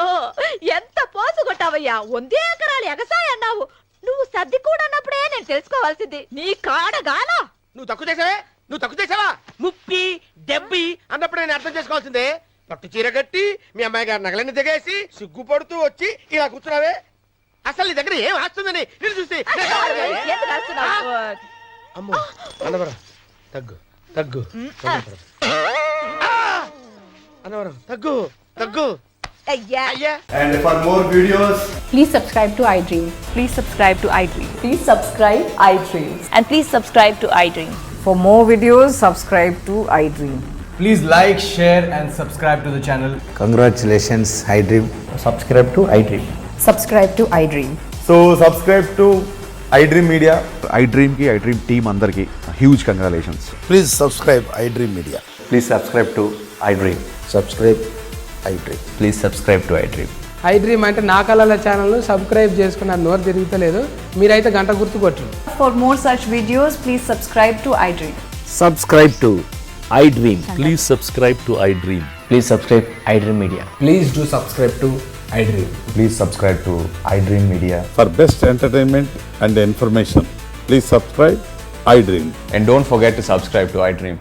ఎంత పోసు కొట్టావయ్యా. 100 ఎకరాలు ఎగసాయి అన్నావు. నువ్వు సర్ది కూడా అన్నప్పుడే నేను తెలుసుకోవాల్సింది. నీ కాడగానా? నువ్వు తక్కువ చేసావే, నువ్వు తక్కువ చేసావా? 30 70 అన్నప్పుడు నేను అర్థం చేసుకోవాల్సిందే. పట్టు చీర కట్టి మీ అమ్మాయి గారు నగలన్నీ దిగేసి సిగ్గుపడుతూ వచ్చి ఇలా కూర్చున్నావే. అసలు నీ దగ్గర ఏం వస్తుందని నేను చూసి. అమ్మో, అన్నవరం తగ్గు తగ్గు అనవరం తగ్గు తగ్గు అయ్యా And for more videos, Please subscribe to iDream. Please subscribe to iDream. Please subscribe iDream. And please subscribe to iDream. For more videos, subscribe to iDream. please like, share, and subscribe to the channel. Congratulations, iDream. Subscribe to iDream. Subscribe to iDream. So subscribe to iDream Media. iDream ki iDream team andarki huge congratulations. Please subscribe iDream Media. Please subscribe to iDream. Subscribe iDream. Please subscribe to iDream. iDream అంటే నా కళల channel subscribe చేసుకున్న నోరు తిరుగుతలేదు మీరైతే గంట గుర్తు కొట్టండి. For more such videos, please subscribe to iDream. Subscribe to iDream. Please subscribe to I dream. Please subscribe iDream Media. Please do subscribe to iDream. Please subscribe to iDream Media. For best entertainment and information, please subscribe iDream. And don't forget to subscribe to iDream.